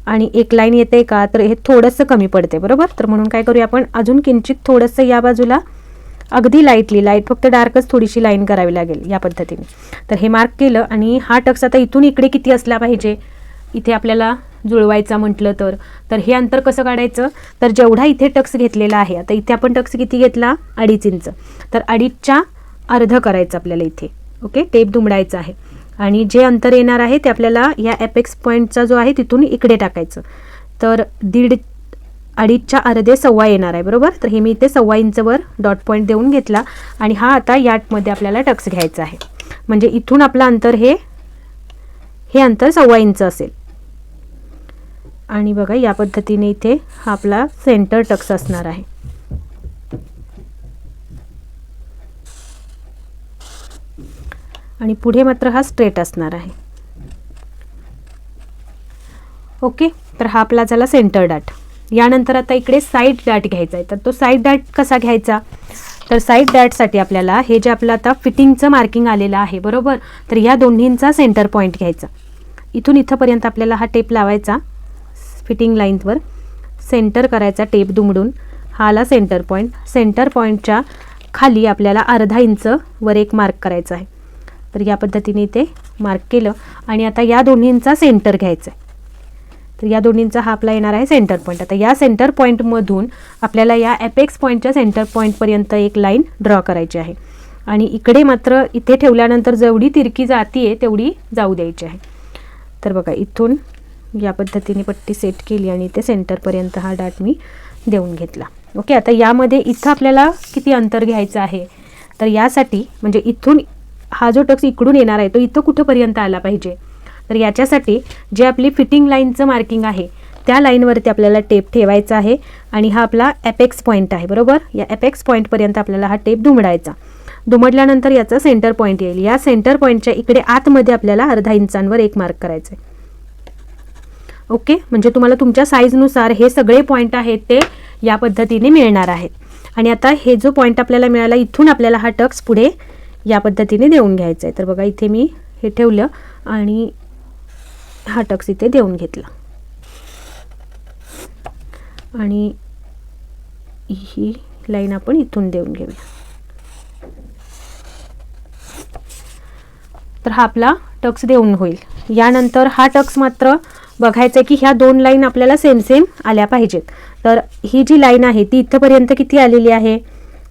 आणि एक लाईन येते का, तर हे थोडंसं कमी पडते बरोबर. तर म्हणून काय करूया आपण अजून किंचित थोडंसं या बाजूला अगदी लाईट फक्त डार्कच थोडीशी लाईन करावी लागेल या पद्धतीने. तर हे मार्क केलं आणि हा टक्स आता इथून इकडे किती असला पाहिजे इथे आपल्याला जुळवायचा म्हटलं तर हे अंतर कसं काढायचं, तर जेवढा इथे टक्स घेतलेला आहे, आता इथे आपण टक्स किती घेतला 2.5 इंच, तर 2.5च्या अर्ध करायचं आपल्याला इथे. ओके, टेप दुमडायचा आहे आणि जे अंतर येणार आहे ते आपल्याला या एपेक्स पॉईंटचा जो आहे तिथून इकडे टाकायचं. तर 2.5च्या अर्धे 1.25 येणार आहे बरोबर. तर हे मी इथे 1.25 इंचवर डॉट पॉईंट देऊन घेतला आणि हा आता यामध्ये आपल्याला टक्स घ्यायचा आहे. म्हणजे इथून आपलं अंतर हे अंतर 1.25 इंच असेल आणि बघा या पद्धतीने इथे हा आपला सेंटर टक्स असणार आहे. आणि पुढे मात्र हा स्ट्रेट असणार आहे. ओके, तर हा आपला झाला सेंटर डाट. यानंतर आता इकडे साईड डाट घ्यायचा आहे. तर तो साईड डाट कसा घ्यायचा, तर साईड डाटसाठी आपल्याला हे जे आपलं आता फिटिंगचं मार्किंग आलेलं आहे बरोबर, तर या दोन्हींचा सेंटर पॉईंट घ्यायचा. इथून इथंपर्यंत आपल्याला हा टेप लावायचा फिटिंग लाईनवर, सेंटर करायचा टेप दुमडून, हा आला सेंटर पॉईंट. सेंटर पॉईंटच्या खाली आपल्याला अर्धा इंच वर एक मार्क करायचा आहे. तर या पद्धतीने इथे मार्क केलं आणि आता या दोन्हींचा सेंटर घ्यायचा आहे. तर या दोन्हींचा हा आपला येणार आहे सेंटर पॉईंट. आता या सेंटर पॉईंटमधून आपल्याला या एपेक्स पॉईंटच्या सेंटर पॉईंटपर्यंत एक लाईन ड्रॉ करायची आहे आणि इकडे मात्र इथे ठेवल्यानंतर जेवढी तिरकी जातीये तेवढी जाऊ द्यायची आहे. तर बघा इथून या पद्धतीने पट्टी सेट केली आणि इथे सेंटरपर्यंत हा डाट मी देऊन घेतला. ओके, आता यामध्ये इथं आपल्याला किती अंतर घ्यायचं आहे, तर यासाठी म्हणजे इथून हा जो टक्स इकडून येणार आहे तो इथं कुठंपर्यंत आला पाहिजे, तर याच्यासाठी जे आपली फिटिंग लाईनचं मार्किंग आहे त्या लाईनवरती आपल्याला टेप ठेवायचा आहे आणि हा आपला एपेक्स पॉईंट आहे बरोबर. या एपेक्स पॉईंटपर्यंत आपल्याला हा टेप दुमडायचा. दुमडल्यानंतर याचा सेंटर पॉईंट येईल. या सेंटर पॉईंटच्या इकडे आतमध्ये आपल्याला अर्धा इंचांवर एक मार्क करायचं आहे. ओके, म्हणजे तुम्हाला तुमच्या साईजनुसार हे सगळे पॉईंट आहेत ते या पद्धतीने मिळणार आहेत. आणि आता हे जो पॉईंट आपल्याला मिळाला इथून आपल्याला हा टक्स पुढे या पद्धतीने देऊन घ्यायचा आहे. तर बघा इथे मी हे ठेवलं आणि हा टक्स इथे देऊन घेतला आणि ही लाईन आपण इथून देऊन घेऊया. तर हा आपला टक्स देऊन होईल. यानंतर हा टक्स मात्र बघायचं आहे की ह्या दोन लाईन आपल्याला सेम आल्या पाहिजेत. तर ही जी लाईन आहे ती इथंपर्यंत किती आलेली आहे,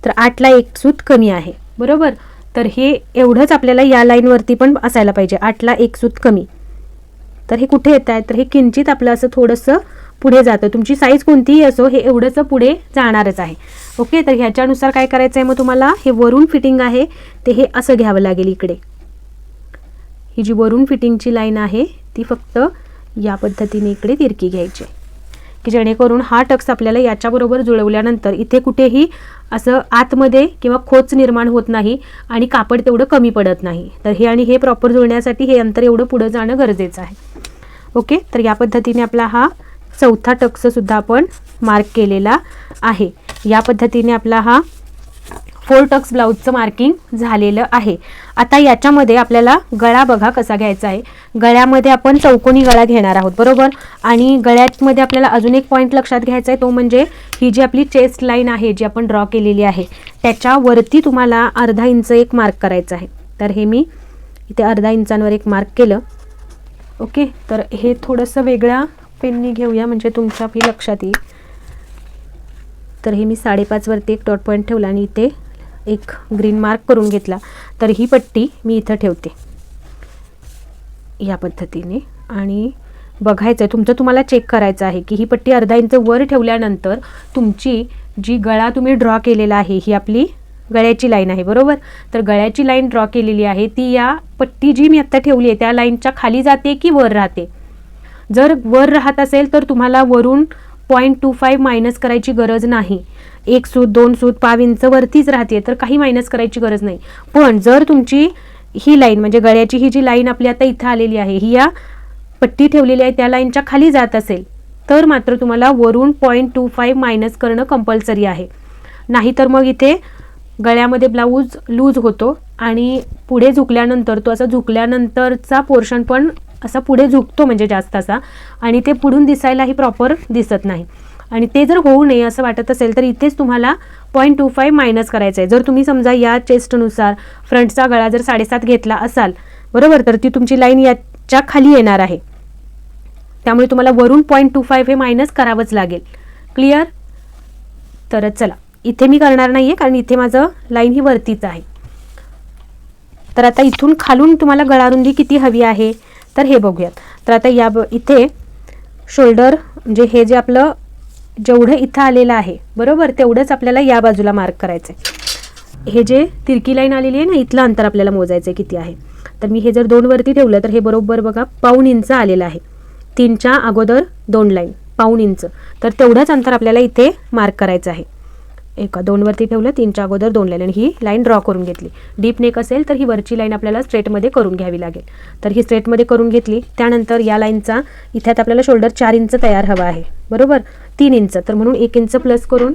तर 8ला 1 सूत कमी आहे बरोबर. तर हे एवढंच आपल्याला या लाईनवरती पण असायला पाहिजे, 8ला 1 सूत कमी. तर हे कुठे येत आहे, तर हे किंचित आपलं असं थोडंसं पुढे जातं. तुमची साईज कोणतीही असो हे एवढंच पुढे जाणारच आहे. ओके, तर ह्याच्यानुसार काय करायचं आहे मग तुम्हाला, हे वरून फिटिंग आहे ते हे असं घ्यावं लागेल. इकडे ही जी वरून फिटिंगची लाईन आहे ती फक्त या पद्धतीने इकडे तिरकी घ्यायची, की जेणेकरून हा टक्स आपल्याला याच्याबरोबर जुळवल्यानंतर इथे कुठेही असं आतमध्ये किंवा खोच निर्माण होत नाही आणि कापड तेवढं कमी पडत नाही. तर हे आणि हे प्रॉपर जुळण्यासाठी हे अंतर एवढं पुढं जाणं गरजेचं आहे. ओके, तर या पद्धतीने आपला हा चौथा टक्ससुद्धा आपण मार्क केलेला आहे. या पद्धतीने आपला हा 4 टक्स ब्लाऊजचं मार्किंग झालेलं आहे. आता याच्यामध्ये आपल्याला गळा बघा कसा घ्यायचा आहे. गळ्यामध्ये आपण चौकोनी गळा घेणार आहोत, बरोबर. आणि गळ्यामध्ये आपल्याला अजून एक पॉईंट लक्षात घ्यायचा आहे, तो म्हणजे ही जी आपली चेस्ट लाईन आहे जी आपण ड्रॉ केलेली आहे त्याच्यावरती तुम्हाला अर्धा इंच एक मार्क करायचा आहे. तर हे मी इथे अर्धा इंचांवर एक मार्क केलं. ओके, तर हे थोडंसं वेगळ्या पेननी घेऊया म्हणजे तुमच्या ही लक्षात येईल. तर हे मी 5.5 वरती एक डॉट पॉईंट ठेवला आणि इथे एक ग्रीन मार्क करून घेतला. तर ही पट्टी मी इथं ठेवते या पद्धतीने आणि बघायचं आहे तुमचं, तुम्हाला चेक करायचं आहे की ही पट्टी अर्धा इंच वर ठेवल्यानंतर तुमची जी गळा तुम्ही ड्रॉ केलेला आहे ही आपली गळ्याची लाईन आहे, बरोबर. तर गळ्याची लाईन ड्रॉ केलेली आहे ती या पट्टी जी मी आत्ता ठेवली आहे त्या लाईनच्या खाली जाते की वर राहते. जर वर राहत असेल तर तुम्हाला वरून 0.25 मायनस करायची गरज नाही. 1 सूत 2 सूत पाव इंच वरतीच राहते तर काही मायनस करायची गरज नाही. पण जर तुमची ही लाईन म्हणजे गळ्याची ही जी लाईन आपली आता इथं आलेली आहे ही या पट्टी ठेवलेली आहे त्या लाईनच्या खाली जात असेल तर मात्र तुम्हाला वरून 0.25 मायनस करणं कंपल्सरी आहे. नाहीतर मग इथे गळ्यामध्ये ब्लाऊज लूज होतो आणि पुढे झुकल्यानंतर तो असा झुकल्यानंतरचा पोर्शन पण असा पुढे झुकतो म्हणजे जास्त असा, आणि ते पुढून दिसायलाही प्रॉपर दिसत नाही. आणि ते जर होऊ नये असं वाटत असेल तर इथेच तुम्हाला 0.25 मायनस करायचं आहे. जर तुम्ही समजा या चेस्टनुसार फ्रंटचा गळा जर 7.5 घेतला असाल, बरोबर, तर ती तुमची लाईन याच्या खाली येणार आहे. त्यामुळे तुम्हाला वरून 0.25 हे मायनस करावंच लागेल. क्लिअर. तर चला इथे मी करणार नाही आहे कारण इथे माझं लाईन ही वरतीच आहे. तर आता इथून खालून तुम्हाला गळारुंदी किती हवी आहे तर हे बघूयात. तर आता या इथे शोल्डर म्हणजे हे जे आपलं जेवढं इथं आलेलं आहे, बरोबर, तेवढंच आपल्याला या बाजूला मार्क करायचं आहे. हे जे तिरकी लाईन आलेली आहे ना इथलं अंतर आपल्याला मोजायचं आहे किती आहे. तर मी हे जर 2 वरती ठेवलं तर हे बरोबर बघा 1.25 इंच आलेलं आहे. 3च्या अगोदर 2 लाईन 1.25 इंच, तर तेवढंच अंतर आपल्याला इथे मार्क करायचं आहे. 2 वरती ठेवलं, 3च्या अगोदर 2 लाईन आणि ही लाईन ड्रॉ करून घेतली. डीप नेक असेल तर ही वरची लाईन आपल्याला स्ट्रेटमध्ये करून घ्यावी लागेल. तर ही स्ट्रेटमध्ये करून घेतली. त्यानंतर या लाईनचा इथे आता आपल्याला शोल्डर 4 इंच तयार हवा आहे, बरोबर, 3 इंच, तर म्हणून 1 इंच प्लस करून.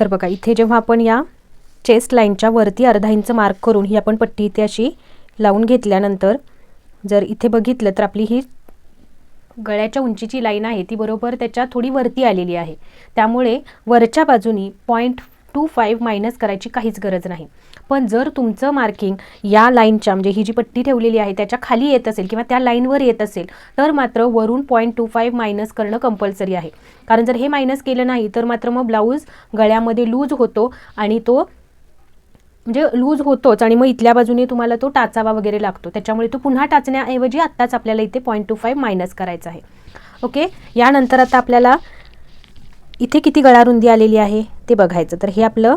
तर बघा इथे जेव्हा आपण या चेस्ट लाईनच्या वरती अर्धा इंच मार्क करून ही आपण पट्टी इथे अशी लावून घेतल्यानंतर जर इथे बघितलं तर आपली ही गळ्याच्या उंचीची लाईन आहे ती बरोबर त्याच्या थोडी वरती आलेली आहे. त्यामुळे वरच्या बाजूनी 0.25 मायनस करायची काहीच गरज नाही. पण जर तुमचं मार्किंग या लाईनच्या म्हणजे ही जी पट्टी ठेवलेली आहे त्याच्या खाली येत असेल किंवा त्या लाईनवर येत असेल तर मात्र वरून 0.25 मायनस करणं कंपल्सरी आहे. कारण जर हे मायनस केलं नाही तर मात्र मग ब्लाऊज गळ्यामध्ये लूज होतो आणि तो म्हणजे लूज होतोच आणि मग इथल्या बाजूने तुम्हाला तो टाचावा वगैरे लागतो. त्याच्यामुळे तो पुन्हा टाचण्याऐवजी आत्ताच आपल्याला इथे 0.25 मायनस करायचं आहे. ओके, यानंतर आता आपल्याला इथे किती गळारुंदी आलेली आहे ते बघायचं. तर हे आपलं,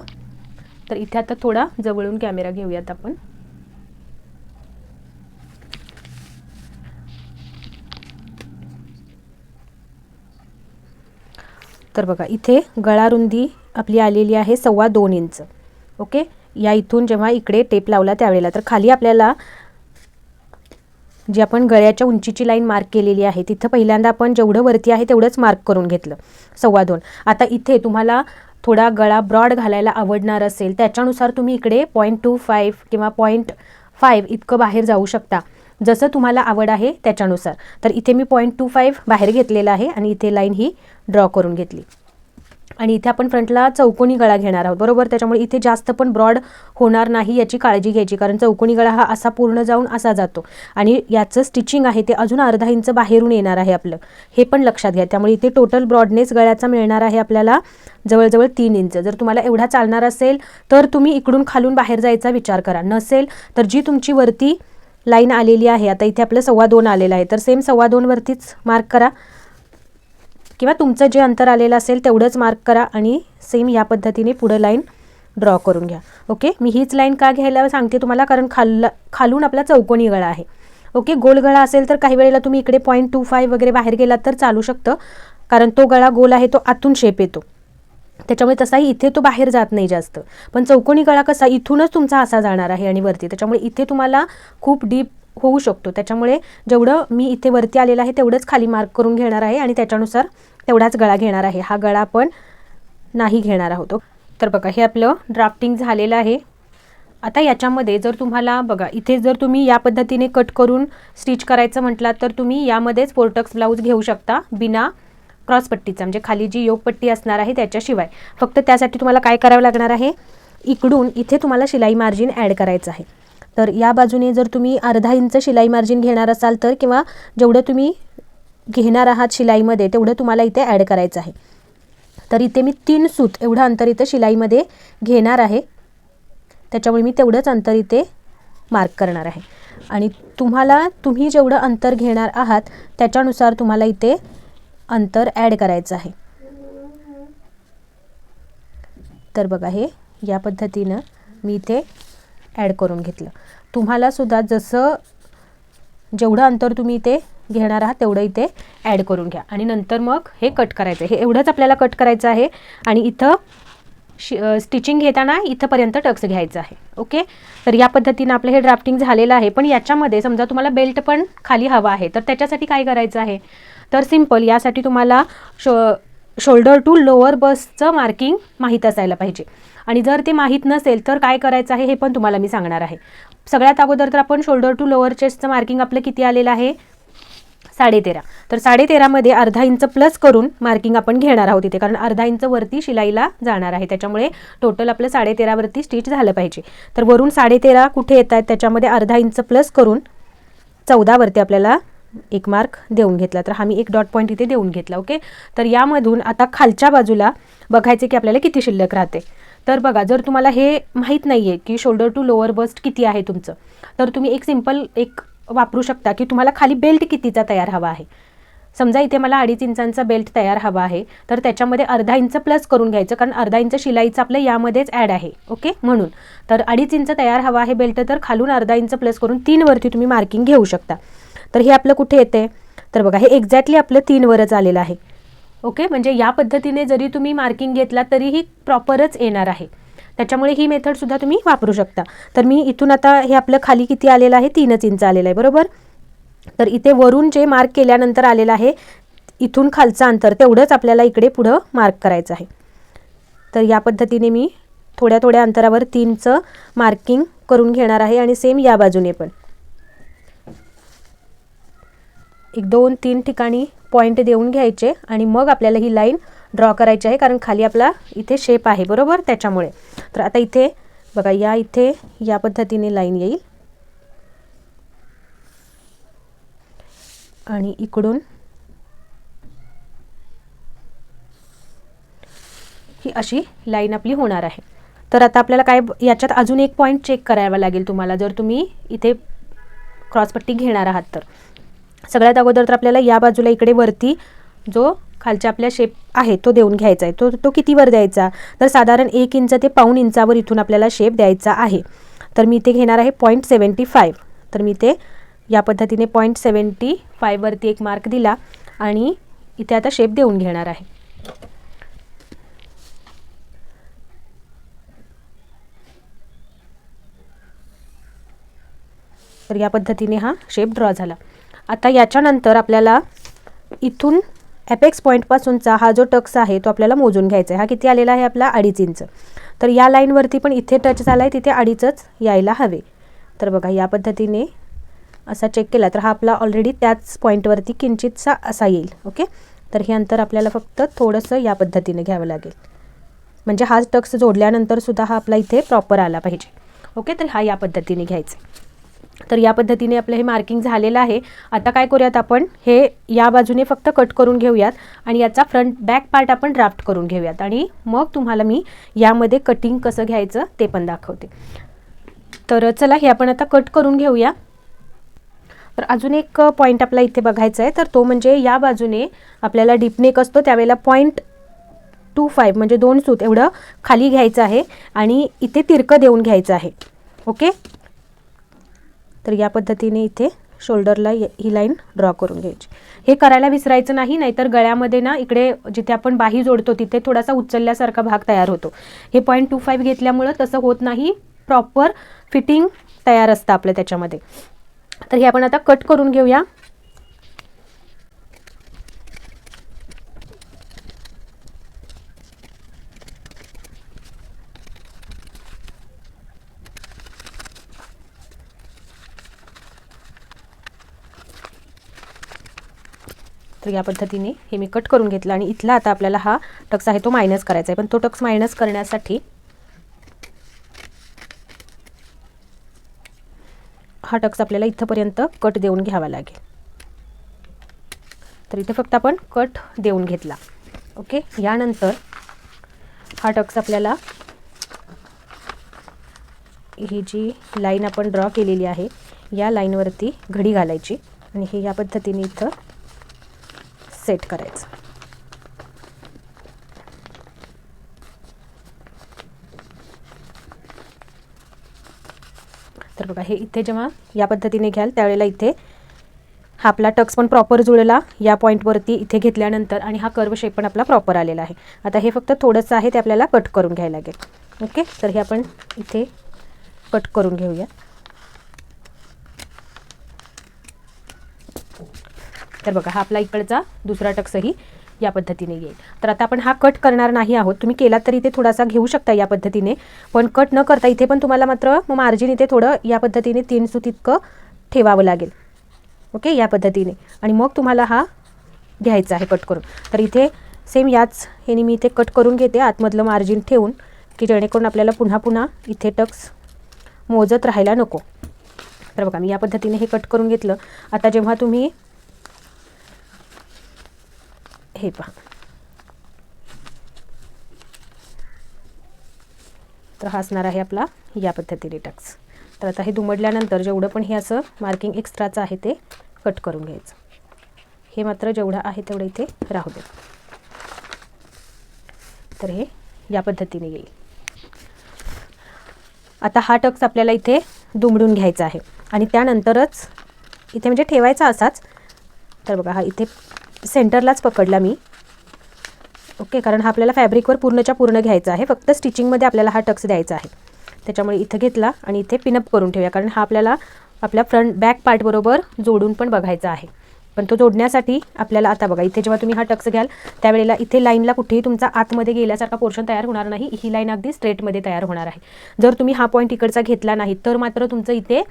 तर इथे आता थोडा जवळून कॅमेरा घेऊयात आपण. तर बघा इथे गळारुंदी आपली आलेली आहे 2.25 इंच. ओके, या इथून जेव्हा इकडे टेप लावला त्यावेळेला तर खाली आपल्याला जी आपण गळ्याच्या उंचीची लाईन मार्क केलेली आहे तिथं पहिल्यांदा आपण जेवढं वरती आहे तेवढंच मार्क करून घेतलं 2.25. आता इथे तुम्हाला थोडा गळा ब्रॉड घालायला आवडणार असेल त्याच्यानुसार तुम्ही इकडे 0.25 किंवा 0.5 इतकं बाहेर जाऊ शकता, जसं तुम्हाला आवड आहे त्याच्यानुसार. तर इथे मी 0.25 बाहेर घेतलेला आहे आणि इथे लाईन ही ड्रॉ करून घेतली. आणि इथे आपण फ्रंटला चौकोनी गळा घेणार आहोत, बरोबर. त्याच्यामुळे इथे जास्त पण ब्रॉड होणार नाही याची काळजी घ्यायची, कारण चौकोनी गळा हा असा पूर्ण जाऊन असा जातो आणि याचं स्टिचिंग आहे ते अजून अर्धा इंच बाहेरून येणार आहे आपलं, हे पण लक्षात घ्या. त्यामुळे इथे टोटल ब्रॉडनेस गळ्याचा मिळणार आहे आपल्याला जवळजवळ 3 इंच. जर तुम्हाला एवढा चालणार असेल तर तुम्ही इकडून खालून बाहेर जायचा विचार करा, नसेल तर जी तुमची वरती लाईन आलेली आहे, आता इथे आपलं 2.25 आलेलं आहे, तर सेम 2.25 वरतीच मार्क करा किंवा तुमचं जे अंतर आलेलं असेल तेवढंच मार्क करा आणि सेम या पद्धतीने पुढं लाईन ड्रॉ करून घ्या. ओके, मी हीच लाईन का घ्यायला सांगते तुम्हाला, कारण खालून आपला चौकोनी गळा आहे. ओके, गोल गळा असेल तर काही वेळेला तुम्ही इकडे 0.25 वगैरे बाहेर गेलात तर चालू शकतं, कारण तो गळा गोल आहे, तो आतून शेप येतो, त्याच्यामुळे तसाही इथे तो बाहेर जात नाही जास्त. पण चौकोनी गळा कसा इथूनच तुमचा असा जाणार आहे आणि वरती, त्याच्यामुळे इथे तुम्हाला खूप डीप होऊ शकतो. त्याच्यामुळे जेवढं मी इथे वरती आलेलं आहे तेवढंच खाली मार्क करून घेणार आहे आणि त्याच्यानुसार तेवढाच गळा घेणार आहे. हा गळा आपण नाही घेणार आहोत. तर बघा, हे आपलं ड्राफ्टिंग झालेलं आहे. आता याच्यामध्ये जर तुम्हाला बघा, इथे जर तुम्ही या पद्धतीने कट करून स्टिच करायचं म्हटलात तर तुम्ही यामध्येच फोरटक्स ब्लाऊज घेऊ शकता बिना क्रॉसपट्टीचा, म्हणजे खाली जी योगपट्टी असणार आहे त्याच्याशिवाय. फक्त त्यासाठी तुम्हाला काय करावं लागणार आहे, इकडून इथे तुम्हाला शिलाई मार्जिन ॲड करायचं आहे. तर या बाजूने जर तुम्ही अर्धा इंच शिलाई मार्जिन घेणार असाल तर, किंवा जेवढं तुम्ही घेणार आहात शिलाईमध्ये तेवढं तुम्हाला इथे ॲड करायचं आहे. तर इथे मी 3 सूत एवढं अंतर इथे शिलाईमध्ये घेणार आहे, त्याच्यामुळे मी तेवढंच अंतर इथे मार्क करणार आहे. आणि तुम्ही जेवढं अंतर घेणार आहात त्याच्यानुसार तुम्हाला इथे अंतर ॲड करायचं आहे. तर बघा, हे या पद्धतीनं मी इथे ॲड करून घेतलं. तुम्हाला सुद्धा जसं जेवढं अंतर तुम्ही इथे घेणार आहात तेवढं इथे ॲड करून घ्या आणि नंतर मग हे कट करायचं आहे. हे एवढंच आपल्याला कट करायचं आहे आणि इथं स्टिचिंग घेताना इथंपर्यंत टक्स घ्यायचं आहे. ओके, तर या पद्धतीनं आपलं हे ड्राफ्टिंग झालेलं आहे. पण याच्यामध्ये समजा तुम्हाला बेल्ट पण खाली हवा आहे, तर त्याच्यासाठी काय करायचं आहे, तर सिंपल यासाठी तुम्हाला शोल्डर टू लोअर बस्टचं मार्किंग माहीत असायला पाहिजे. आणि जर ते माहीत नसेल तर काय करायचं आहे हे पण तुम्हाला मी सांगणार आहे. सगळ्यात अगोदर तर आपण शोल्डर टू लोअर चेस्टचं मार्किंग आपलं किती आलेलं आहे, 13.5. तर 13.5 मध्ये अर्धा इंच प्लस करून मार्किंग आपण घेणार आहोत इथे, कारण अर्धा इंच वरती शिलाईला जाणार आहे, त्याच्यामुळे टोटल आपलं 13.5 वरती स्टिच झालं पाहिजे. तर वरून 13.5 कुठे येत आहेत, त्याच्यामध्ये अर्धा इंच प्लस करून 14 वरती आपल्याला एक मार्क देऊन घेतला. तर हा मी एक डॉट पॉईंट इथे देऊन घेतला. ओके, तर यामधून आता खालच्या बाजूला बघायचे की आपल्याला किती शिल्लक राहते. तर बघा, जर तुम्हाला हे माहीत नाही आहे की शोल्डर टू लोअर बस्ट किती आहे तुमचं, तर तुम्ही एक सिंपल वापरू शकता की तुम्हाला खाली बेल्ट कितीचा तयार हवा आहे. समजा इथे मला 2.5 इंचांचा बेल्ट तयार हवा आहे, तर त्याच्यामध्ये अर्धा इंच प्लस करून घ्यायचं, कारण अर्धा इंच शिलाईचं आपलं यामध्येच ॲड आहे. ओके, म्हणून तर 2.5 इंच तयार हवा आहे बेल्ट, तर खालून अर्धा इंच प्लस करून 3 वरती तुम्ही मार्किंग घेऊ शकता. तर हे आपलं कुठे येते, तर बघा, हे एक्झॅक्टली आपलं 3 वरच आलेलं आहे. ओके, म्हणजे या पद्धतीने जरी तुम्ही मार्किंग घेतला तरीही प्रॉपरच येणार आहे, त्याच्यामुळे ही मेथडसुद्धा तुम्ही वापरू शकता. तर मी इथून आता हे आपलं खाली किती आलेलं आहे, 3 इंच आलेलं आहे, बरोबर. तर इथे वरून जे मार्क केल्यानंतर आलेलं आहे इथून खालचं अंतर तेवढंच आपल्याला इकडे पुढं मार्क करायचं आहे. तर या पद्धतीने मी थोड्या थोड्या अंतरावर 3चं मार्किंग करून घेणार आहे आणि सेम या बाजूने पण 1 2 3 ठिकाणी पॉईंट देऊन घ्यायचे आणि मग आपल्याला ही लाईन ड्रॉ करायची आहे, कारण खाली आपला इथे शेप आहे, बरोबर, त्याच्यामुळे. तर आता इथे बघा, इथे या पद्धतीने लाईन येईल आणि इकडून ही अशी लाईन आपली होणार आहे. तर आता आपल्याला काय याच्यात अजून एक पॉईंट चेक करावा लागेल तुम्हाला, जर तुम्ही इथे क्रॉसपट्टी घेणार आहात तर. सगळ्यात अगोदर तर आपल्याला या बाजूला इकडे वरती जो खालच्या आपल्या शेप आहे तो देऊन घ्यायचा आहे. तो कितीवर द्यायचा, तर साधारण 1 इंच ते पाऊण इंचावर इथून आपल्याला शेप द्यायचा आहे. तर मी इथे घेणार आहे 0.75. तर मी ते या पद्धतीने 0.75 वरती एक मार्क दिला आणि इथे आता शेप देऊन घेणार आहे. तर या पद्धतीने हा शेप ड्रॉ झाला. आता याच्यानंतर आपल्याला इथून ॲपेक्स पॉईंटपासूनचा हा जो टक्स आहे तो आपल्याला मोजून घ्यायचा आहे. हा किती आलेला आहे आपला, 2.5 इंच. तर या लाईनवरती पण इथे टच झाला आहे, तिथे 2.5च यायला हवे. तर बघा, या पद्धतीने असा चेक केला तर हा आपला ऑलरेडी त्याच पॉईंटवरती किंचितसा असा येईल. ओके, तर हे अंतर आपल्याला फक्त थोडंसं या पद्धतीने घ्यावं लागेल, म्हणजे हा टक्स जोडल्यानंतर सुद्धा हा आपला इथे प्रॉपर आला पाहिजे. ओके, तर हा या पद्धतीने घ्यायचा. तर या पद्धतीने आपलं हे मार्किंग झालेलं आहे. आता काय करूयात, आपण हे या बाजूने फक्त कट करून घेऊयात आणि याचा फ्रंट बॅक पार्ट आपण ड्राफ्ट करून घेऊयात आणि मग तुम्हाला मी यामध्ये कटिंग कसं घ्यायचं ते पण दाखवते. तर चला, हे आपण आता कट करून घेऊया. तर अजून एक पॉईंट आपला इथे बघायचा आहे, तर तो म्हणजे या बाजूने आपल्याला डीप नेक असतो त्यावेळेला 0.25 म्हणजे 2 सूत एवढं खाली घ्यायचं आहे आणि इथे तिरकं देऊन घ्यायचं आहे. ओके, तर या पद्धतीने इथे शोल्डरला ही लाईन ड्रॉ करून घ्यायची. हे करायला विसरायचं नाही, नाहीतर गळ्यामध्ये ना इकडे जिथे आपण बाही जोडतो तिथे थोडासा उचलल्यासारखा भाग तयार होतो. हे 0.25 घेतल्यामुळं तसं होत नाही, प्रॉपर फिटिंग तयार असतं आपलं त्याच्यामध्ये. तर हे आपण आता कट करून घेऊया. तर या पद्धतीने हे मी कट करून घेतलं आणि इथला आता आपल्याला हा टक्स आहे तो मायनस करायचा आहे. पण तो टक्स मायनस करण्यासाठी हा टक्स आपल्याला इथपर्यंत कट देऊन घ्यावा लागेल. तर इथे फक्त आपण कट देऊन घेतला. ओके, यानंतर हा टक्स आपल्याला ही जी लाईन आपण ड्रॉ केलेली आहे या लाईनवरती घडी घालायची आणि हे या पद्धतीने इथं सेट करायचं. तर बघा, हे इथे जेव्हा या पद्धतीने घ्याल त्यावेळेला इथे हा आपला टक्स पण प्रॉपर जुळला या पॉईंटवरती इथे घेतल्यानंतर आणि हा कर्व शेप पण आपला प्रॉपर आलेला आहे. आता हे फक्त थोडंसं आहे ते आपल्याला कट करून घ्यायला लागेल. ओके, तर हे आपण इथे कट करून घेऊया. तर बघा, हा आपला इकडचा दुसरा टक्सही या पद्धतीने येईल. तर आता आपण हा कट करणार नाही आहोत. तुम्ही केला तरी इथे थोडासा घेऊ शकता या पद्धतीने, पण कट न करता इथे पण तुम्हाला मात्र मार्जिन इथे थोडं या पद्धतीने 3 सूत इतकं ठेवावं लागेल. ओके, या पद्धतीने आणि मग तुम्हाला हा घ्यायचा आहे कट करून. तर इथे सेम याच हे मी इथे कट करून घेते आतमधलं मार्जिन ठेवून, की जेणेकरून आपल्याला पुन्हा पुन्हा इथे टक्स मोजत राहायला नको. तर बघा, मी या पद्धतीने हे कट करून घेतलं. आता जेव्हा तुम्ही हे पहा, तर हा असणार आहे आपला या पद्धतीने टक्स. तर आता हे दुमडल्यानंतर जेवढं पण हे असं मार्किंग एक्स्ट्राचं आहे ते कट करून घ्यायचं. हे मात्र जेवढं आहे तेवढं इथे राहू दे. तर हे या पद्धतीने येईल. आता हा टक्स आपल्याला इथे दुमडून घ्यायचा आहे आणि त्यानंतरच इथे म्हणजे ठेवायचा असाच. तर बघा, हा इथे सेंटरलाच पकडला मी. ओके, कारण हा आपल्याला फॅब्रिकवर पूर्णच्या पूर्ण घ्यायचा आहे, फक्त स्टिचिंगमध्ये आपल्याला हा टक्स द्यायचा आहे. त्याच्यामुळे इथं घेतला आणि इथे पिनअप करून ठेवूया, कारण हा आपल्याला आपल्या फ्रंट बॅक पार्ट बरोबर जोडून पण बघायचा आहे. पण तो जोडण्यासाठी आपल्याला आता बघा, इथे जेव्हा तुम्ही हा टक्स घ्याल त्यावेळेला इथे लाईनला कुठेही तुमचा आतमध्ये गेल्यासारखा पोर्शन तयार होणार नाही. ही लाईन अगदी स्ट्रेटमध्ये तयार होणार आहे. जर तुम्ही हा पॉईंट इकडचा घेतला नाही तर मात्र तुमचं इथे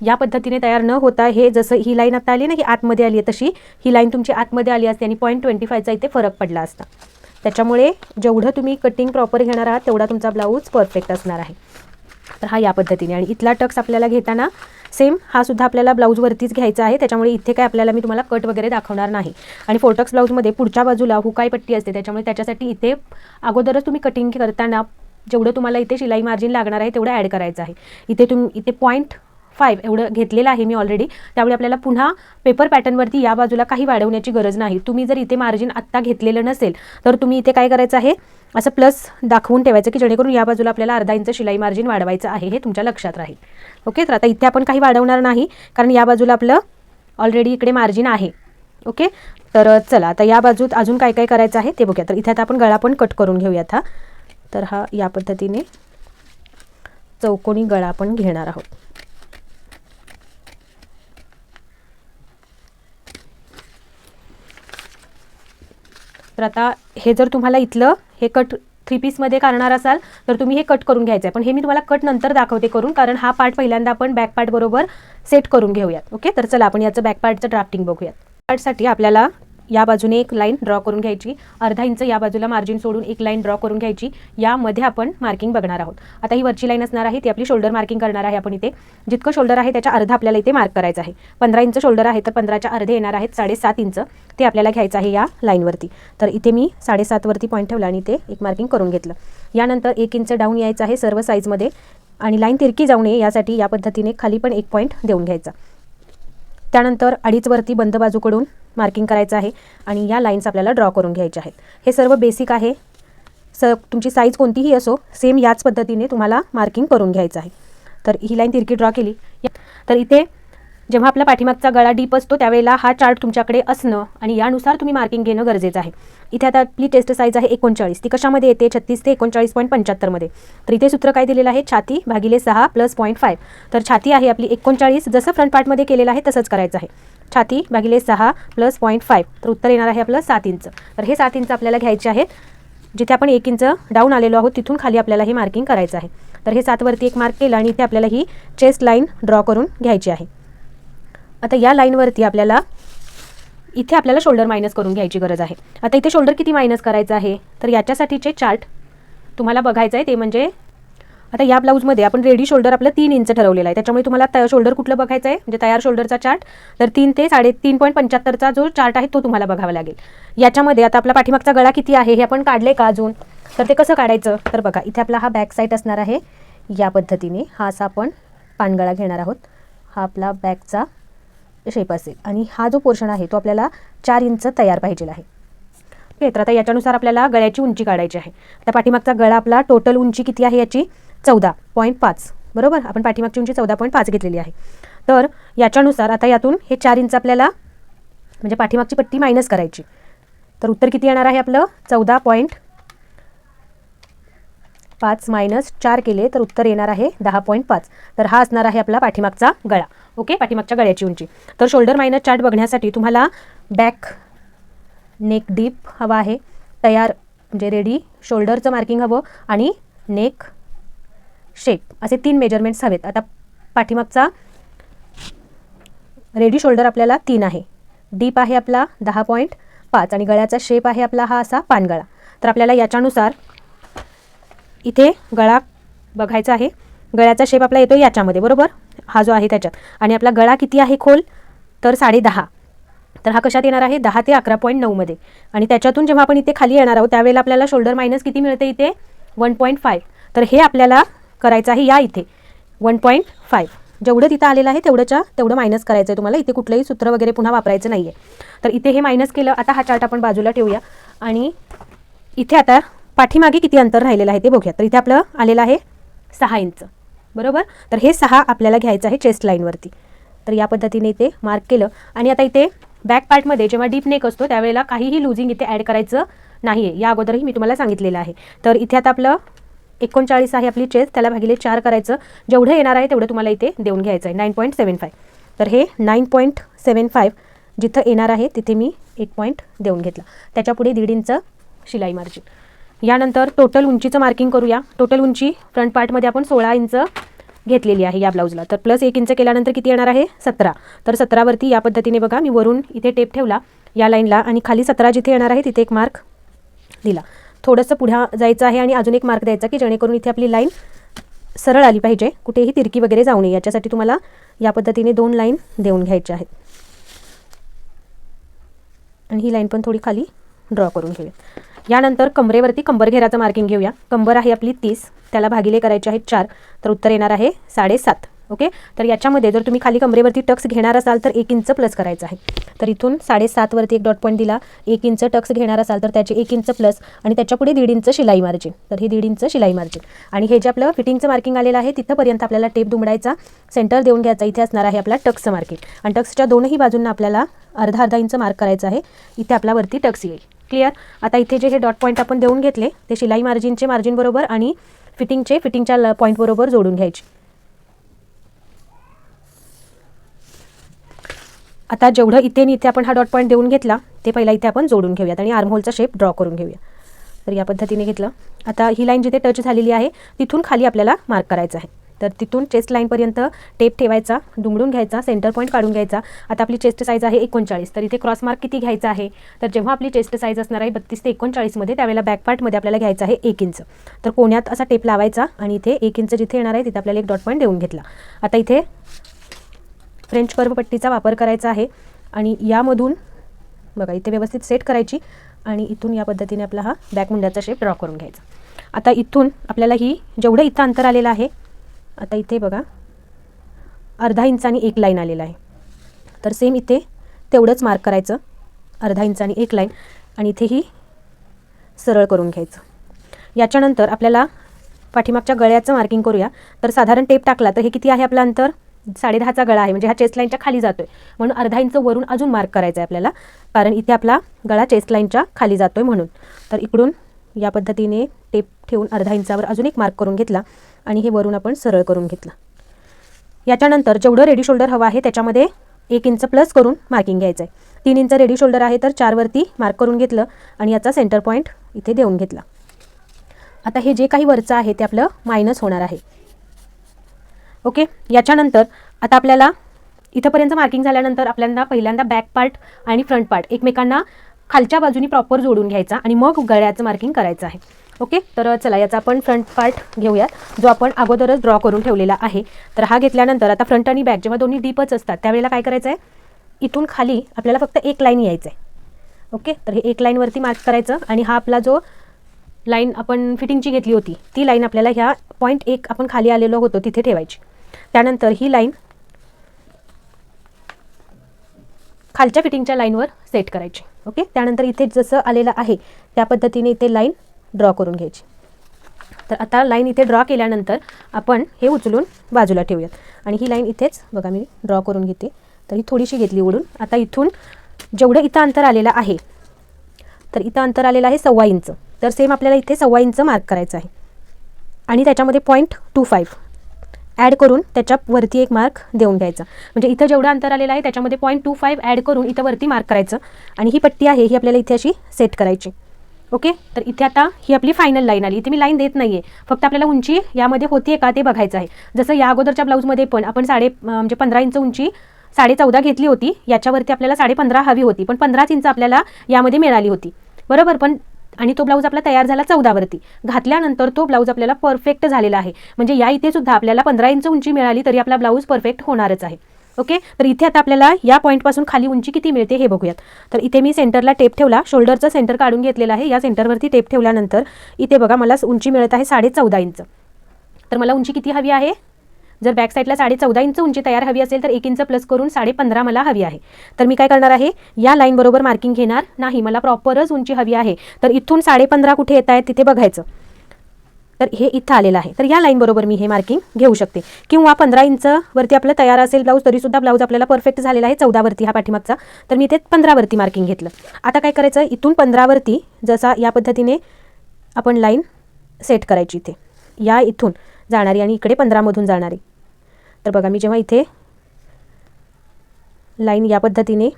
या पद्धतीने तयार न होता हे जसं ही लाईन आता आली ना की आतमध्ये आली आहे, तशी ही लाईन तुमची आतमध्ये आली असते आणि 0.25चा इथे फरक पडला असता. त्याच्यामुळे जेवढं तुम्ही कटिंग प्रॉपर घेणार आहात तेवढा तुमचा ब्लाऊज परफेक्ट असणार आहे. तर हा या पद्धतीने आणि इथला टक्स आपल्याला घेताना सेम हा सुद्धा आपल्याला ब्लाऊजवरतीच घ्यायचा आहे. त्याच्यामुळे इथे काय आपल्याला मी तुम्हाला कट वगैरे दाखवणार नाही. आणि फोर्टक्स ब्लाऊजमध्ये पुढच्या बाजूला हुकाई पट्टी असते, त्याच्यामुळे त्याच्यासाठी इथे अगोदरच तुम्ही कटिंग करताना जेवढं तुम्हाला इथे शिलाई मार्जिन लागणार आहे तेवढं ॲड करायचं आहे. इथे 0.5 एवढं घेतलेलं आहे मी ऑलरेडी. त्यामुळे आपल्याला पुन्हा पेपर पॅटर्नवरती या बाजूला काही वाढवण्याची गरज नाही. तुम्ही जर इथे मार्जिन आत्ता घेतलेलं नसेल तर तुम्ही इथे काय करायचं आहे, असं प्लस दाखवून ठेवायचं की जेणेकरून या बाजूला आपल्याला अर्धा इंच शिलाई मार्जिन वाढवायचं आहे, हे तुमच्या लक्षात राहील. ओके, तर आता इथे आपण काही वाढवणार नाही कारण या बाजूला आपलं ऑलरेडी इकडे मार्जिन आहे. ओके, तर चला आता या बाजूत अजून काय काय करायचं आहे ते बघूया. तर इथे आता आपण गळा पण कट करून घेऊयात. हा तर हा या पद्धतीने चौकोनी गळा पण घेणार आहोत. तर आता हे जर तुम्हाला इथलं हे कट 3 पीसमध्ये करणार असाल तर तुम्ही हे कट करून घ्यायचं आहे, पण हे मी तुम्हाला कट नंतर दाखवते करून, कारण हा पार्ट पहिल्यांदा आपण बॅक पार्ट बरोबर सेट करून घेऊयात. ओके, तर चला आपण याचं बॅक पार्टचं ड्राफ्टिंग बघूयात. पार्टसाठी आपल्याला या बाजूने एक लाईन ड्रॉ करून घ्यायची, अर्धा इंच या बाजूला मार्जिन सोडून एक लाईन ड्रॉ करून घ्यायची. यामध्ये आपण मार्किंग बघणार आहोत. आता ही वरची लाईन असणार आहे ती आपली शोल्डर मार्किंग करणार आहे. आपण इथे जितकं शोल्डर आहे त्याच्या अर्धा आपल्याला इथे मार्क करायचं आहे. 15 इंच शोल्डर आहे तर 15च्या अर्धे येणार आहेत 7.5 इंच, ते आपल्याला घ्यायचं आहे या लाईनवरती. तर इथे मी 7.5 वरती पॉईंट ठेवला आणि ते एक मार्किंग करून घेतलं. यानंतर 1 इंच डाऊन यायचं आहे सर्व साईजमध्ये आणि लाईन तिरकी जाऊ नये यासाठी या पद्धतीने खाली पण एक पॉईंट देऊन घ्यायचा. त्यानंतर 2.5 वरती बंद बाजूकडून मार्किंग करायचं आहे आणि या लाईन्स आपल्याला ड्रॉ करून घ्यायच्या आहेत. हे सर्व बेसिक आहे. तुमची साईज कोणतीही असो सेम याच पद्धतीने तुम्हाला मार्किंग करून घ्यायचं आहे. तर ही लाईन तिरकी ड्रॉ केली. तर इथे जेव्हा आपला पाठीमागचा गळा डीप असतो त्यावेळेला हा चार्ट तुमच्याकडे असणं आणि यानुसार तुम्ही मार्किंग घेणं गरजेचं आहे. इथे आता आपली टेस्ट साईज आहे 39. ती कशामध्ये येते? 36 ते 39.75 मध्ये. तर इथे सूत्र काय दिलेलं आहे? छाती भागिले 6 प्लस 0.5. तर छाती आहे आपली 39. जसं फ्रंट पार्टमध्ये केलेलं आहे तसंच करायचं आहे. छाती भागिले 6 प्लस 0.5. तर उत्तर येणार आहे आपलं 7 इंच. तर हे 7 इंच आपल्याला घ्यायचे आहेत. जिथे आपण 1 इंच डाऊन आलेलो आहोत तिथून खाली आपल्याला हे मार्किंग करायचं आहे. तर हे 7 वरती एक मार्क केलं आणि इथे आपल्याला ही चेस्ट लाईन ड्रॉ करून घ्यायची आहे. आता या लाईनवरती इथे आपल्याला शोल्डर मायनस करून घ्यायची गरज आहे. आता इथे शोल्डर किती मायनस करायचं आहे? तर याच्यासाठीचे चार्ट तुम्हाला बघायचं आहे. ते म्हणजे आता या ब्लाऊजमध्ये आपण रेडी शोल्डर आपलं 3 इंच ठरवलेलं आहे. त्याच्यामुळे तुम्हाला शोल्डर कुठलं बघायचं आहे? म्हणजे तयार शोल्डरचा चार्ट. तर 3 ते 3.75चा जो चार्ट आहे तो तुम्हाला बघावा लागेल. याच्यामध्ये आता आपला पाठीमागचा गळा किती आहे हे आपण काढले का अजून? तर ते कसं काढायचं? तर बघा इथे आपला हा बॅक साईड असणार आहे. या पद्धतीने हा असा आपण पानगळा घेणार आहोत. हा आपला बॅकचा शेप असेल आणि हा जो पोर्शन आहे तो आपल्याला 4 इंच तयार पाहिजे आहे. ओके. तर आता याच्यानुसार आपल्याला गळ्याची उंची काढायची आहे. आता पाठीमागचा गळा आपला टोटल उंची किती आहे याची? 14.5. बरोबर. आपण पाठीमागची उंची 14.5 घेतलेली आहे. तर याच्यानुसार आता यातून हे 4 इंच आपल्याला म्हणजे पाठीमागची पट्टी मायनस करायची. तर उत्तर किती येणार आहे आपलं? 14.5 मायनस 4 केले तर उत्तर येणार आहे 10.5. तर हा असणार आहे आपला पाठीमागचा गळा. ओके. पाठीमागच्या गळ्याची उंची. तर शोल्डर मायनस चार्ट बघण्यासाठी तुम्हाला बॅक नेक डीप हवा आहे, तयार म्हणजे रेडी शोल्डरचं मार्किंग हवं आणि नेक शेप असे 3 मेजरमेंट्स हवेत. आता पाठीमागचा रेडी शोल्डर आपल्याला 3 आहे, डीप आहे आपला 10.5 आणि गळ्याचा शेप आहे आपला हा असा पानगळा. तर आपल्याला याच्यानुसार इथे गळा बघायचा आहे. गळ्याचा शेप आपला येतो याच्यामध्ये. बरोबर. हा जो आहे त्याच्यात. आणि आपला गळा किती आहे खोल? तर 10.5. तर हा कशात येणार आहे? 10 ते 11.9 मध्ये. आणि त्याच्यातून जेव्हा आपण इथे खाली येणार आहोत त्यावेळेला आपल्याला शोल्डर मायनस किती मिळते इथे? 1.5. तर हे आपल्याला करायचं आहे या इथे 1.5. जेवढं तिथं आलेलं आहे तेवढं मायनस करायचं आहे तुम्हाला. इथे कुठलंही सूत्र वगैरे पुन्हा वापरायचं नाही आहे. तर इथे हे मायनस केलं. आता हा चार्ट आपण बाजूला ठेवूया आणि इथे आता पाठीमागे किती अंतर राहिलेलं आहे ते बघूया. तर इथे आपलं आलेलं आहे 6 इंच. बरोबर. तर हे 6 आपल्याला घ्यायचं आहे चेस्ट लाईनवरती. तर या पद्धतीने इथे मार्क केलं आणि आता इथे बॅक पार्टमध्ये जेव्हा डीप नेक असतो त्यावेळेला काहीही लुजिंग इथे ॲड करायचं नाही आहे. या अगोदरही मी तुम्हाला सांगितलेलं आहे. तर इथे आता आपलं 39 आहे आपली चेस्ट, त्याला भागिले 4 करायचं. जेवढं येणार आहे तेवढं तुम्हाला इथे देऊन घ्यायचं आहे 9.75. तर हे 9.75 जिथं येणार आहे तिथे मी 1 पॉईंट देऊन घेतला. त्याच्या पुढे 1.5 इंच शिलाई मार्जिन. यानंतर टोटल उंचीचं मार्किंग करूया. टोटल उंची फ्रंट पार्टमध्ये आपण 16 इंच घेतलेली आहे या ब्लाऊजला. तर प्लस 1 इंच केल्यानंतर किती येणार आहे? 17. तर 17 वरती या पद्धतीने बघा मी वरून इथे टेप ठेवला या लाईनला आणि खाली 17 जिथे येणार आहे तिथे एक मार्क दिला. थोडंसं पुढे जायचं आहे आणि अजून एक मार्क द्यायचा की जेणेकरून इथे आपली लाईन सरळ आली पाहिजे, कुठेही तिरकी वगैरे जाऊ नये. याच्यासाठी तुम्हाला या पद्धतीने 2 लाईन देऊन घ्यायच्या आहेत आणि ही लाईन पण थोडी खाली ड्रॉ करून घेऊया. यानंतर कमरेवरती कंबर घेराचं मार्किंग घेऊया. कंबर आहे आपली 30, त्याला भागिले करायचे आहेत 4. तर उत्तर येणार आहे 7.5. ओके. तर याच्यामध्ये जर तुम्ही खाली कमरेवरती टक्स घेणार असाल तर 1 इंच प्लस करायचं आहे. तर इथून 7.5 वरती एक डॉट पॉईंट दिला. 1 इंच टक्स घेणार असाल तर त्याचे 1 इंच प्लस आणि त्याच्या पुढे 1.5 इंच शिलाई मार्जिन. तर हे 1.5 इंच शिलाई मार्जिन आणि हे जे आपलं फिटिंगचं मार्किंग आलेलं आहे तिथंपर्यंत आपल्याला टेप दुमडायचा, सेंटर देऊन घ्यायचा. इथे असणार आहे आपला टक्सचं मार्किंग आणि टक्सच्या दोनही बाजूंना आपल्याला अर्धा इंच मार्क करायचं आहे. इथे आपला वरती टक्स येईल. क्लिअर. आता इथे जे हे डॉट पॉईंट आपण देऊन घेतले ते शिलाई मार्जिनचे मार्जिन बरोबर आणि फिटिंगच्या पॉईंट बरोबर जोडून घ्यायचे. आता जेवढं इथे आणि इथे आपण हा डॉट पॉईंट देऊन घेतला ते पहिला इथे आपण जोडून घेऊयात आणि आर्महोलचा शेप ड्रॉ करून घेऊया. तर या पद्धतीने घेतलं. आता ही लाईन जिथे टच झालेली आहे तिथून खाली आपल्याला मार्क करायचं आहे. तर तिथून चेस्ट लाईनपर्यंत टेप ठेवायचा, दुमडून घ्यायचा, सेंटर पॉईंट काढून घ्यायचा. आता आपली चेस्ट साईज आहे 39. तर इथे क्रॉस मार्क किती घ्यायचा आहे? तर जेव्हा आपली चेस्ट साईज असणार आहे 32 ते 39 मध्ये त्यावेळेला बॅक पार्टमध्ये आपल्याला घ्यायचा आहे 1 इंच. तर कोण्यात असा टेप लावायचा आणि इथे 1 इंच जिथे येणार आहे तिथे आपल्याला एक डॉट पॉईंट देऊन घेतला. आता इथे फ्रेंच कर्व पट्टीचा वापर करायचा आहे आणि यामधून बघा इथे व्यवस्थित सेट करायची आणि इथून या पद्धतीने आपला हा बॅक मुंड्याचा शेप ड्रॉ करून घ्यायचा. आता इथून आपल्याला ही जेवढं इथं अंतर आलेलं आहे, आता इथे बघा अर्धा इंचानी एक लाईन आलेला आहे. तर सेम इथे तेवढंच मार्क करायचं, अर्धा इंच आणि एक लाईन, आणि इथेही सरळ करून घ्यायचं. याच्यानंतर आपल्याला पाठीमागच्या गळ्याचं मार्किंग करूया. तर साधारण टेप टाकला तर हे किती आहे आपलं अंतर, 10.5चा गळा आहे, म्हणजे हा चेस्ट लाईनच्या खाली जातोय, म्हणून अर्धा इंच वरून अजून मार्क करायचं आहे आपल्याला, कारण इथे आपला गळा चेस्ट लाईनच्या खाली जातोय म्हणून. तर इकडून या पद्धतीने टेप ठेवून अर्धा इंचावर अजून एक मार्क करून घेतला आणि हे वरून आपण सरळ करून घेतलं. याच्यानंतर जेवढं रेडी शोल्डर हवं आहे त्याच्यामध्ये 1 इंच प्लस करून मार्किंग घ्यायचं आहे. 3 इंच रेडी शोल्डर आहे तर 4 वरती मार्क करून घेतलं आणि याचा सेंटर पॉईंट इथे देऊन घेतला. आता हे जे काही वरचं आहे ते आपलं मायनस होणार आहे. ओके. याच्यानंतर आता आपल्याला इथंपर्यंत मार्किंग झाल्यानंतर आपल्याला पहिल्यांदा बॅक पार्ट आणि फ्रंट पार्ट एकमेकांना खालच्या बाजूनी प्रॉपर जोडून घ्यायचा आणि मग गळ्याचं मार्किंग करायचं आहे. ओके. तर चला याचा आपण फ्रंट पार्ट घेऊयात, जो आपण अगोदरच ड्रॉ करून ठेवलेला आहे. तर हा घेतल्यानंतर आता फ्रंट आणि बॅक जेव्हा दोन्ही डीपच असतात त्यावेळेला काय करायचं आहे, इथून खाली आपल्याला फक्त एक लाईन यायचं आहे. ओके. तर हे एक लाईनवरती मार्क करायचं आणि हा आपला जो लाईन आपण फिटिंगची घेतली होती ती लाईन आपल्याला ह्या पॉईंट 1 आपण खाली आलेलो होतो तिथे ठेवायची. त्यानंतर ही लाईन खालच्या फिटिंगच्या लाईनवर सेट करायची. ओके. त्यानंतर इथे जसं आलेलं आहे त्या पद्धतीने इथे लाईन ड्रॉ करून घ्यायची. तर आता लाईन इथे ड्रॉ केल्यानंतर आपण हे उचलून बाजूला ठेवूयात आणि ही लाईन इथेच बघा मी ड्रॉ करून घेते. तर ही थोडीशी घेतली ओढून. आता इथून जेवढं इथं अंतर आलेलं आहे, तर इथं अंतर आलेलं आहे 1.25 इंच. तर सेम आपल्याला इथे 1.25 इंच मार्क करायचं आहे आणि त्याच्यामध्ये 0.25 ॲड करून त्याच्यावरती एक मार्क देऊन घ्यायचा. म्हणजे इथं जेवढं अंतर आलेलं आहे त्याच्यामध्ये 0.25 ॲड करून इथं वरती मार्क करायचं आणि ही पट्टी आहे ही आपल्याला इथे अशी सेट करायची. ओके. तर इथे आता ही आपली फायनल लाईन आली. इथे मी लाईन देत नाही आहे, फक्त आपल्याला उंची यामध्ये होती का ते बघायचं आहे. जसं या अगोदरच्या ब्लाऊजमध्ये पण आपण 15 इंच उंची 14.5 घेतली होती, याच्यावरती आपल्याला 15.5 हवी होती, पण 15 इंच आपल्याला यामध्ये मिळाली होती, बरोबर. पण आणि तो ब्लाऊज आपला तयार झाला 14 वरती. घातल्यानंतर तो ब्लाऊज आपल्याला परफेक्ट झालेला आहे. म्हणजे या इथे सुद्धा आपल्याला 15 इंच उंची मिळाली तरी आपला ब्लाऊज परफेक्ट होणारच आहे. ओके. तर इथे आता आपल्याला या पॉईंटपासून खाली उंची किती मिळते हे बघूयात. तर इथे मी सेंटरला टेप ठेवला, शोल्डरचा सेंटर काढून घेतलेला आहे. या सेंटरवरती टेप ठेवल्यानंतर इथे बघा मला उंची मिळत आहे 14.5 इंच. तर मला उंची किती हवी आहे, जर बॅक साईडला 14.5 इंच उंची तयार हवी असेल तर 1 इंच प्लस करून 15.5 मला हवी आहे. तर मी काय करणार आहे, या लाईन बरोबर मार्किंग घेणार नाही, मला प्रॉपरच उंची हवी आहे. तर इथून 15.5 कुठे येत आहेत तिथे बघायचं. तर हे इथं आलेलं आहे, तर या लाईन बरोबर मी हे मार्किंग घेऊ शकते. किंवा 15 इंच वरती आपलं तयार असेल ब्लाऊज तरीसुद्धा ब्लाऊज आपल्याला परफेक्ट झालेला आहे 14 वरती हा पाठीमागचा. तर मी इथे 15 वरती मार्किंग घेतलं. आता काय करायचं, इथून 15 वरती जसा या पद्धतीने आपण लाईन सेट करायची, इथे या इथून जाणारी आणि इकडे 15 मधून जाणारी. तर बघा मी जेव्हा इथे लाईन या पद्धतीने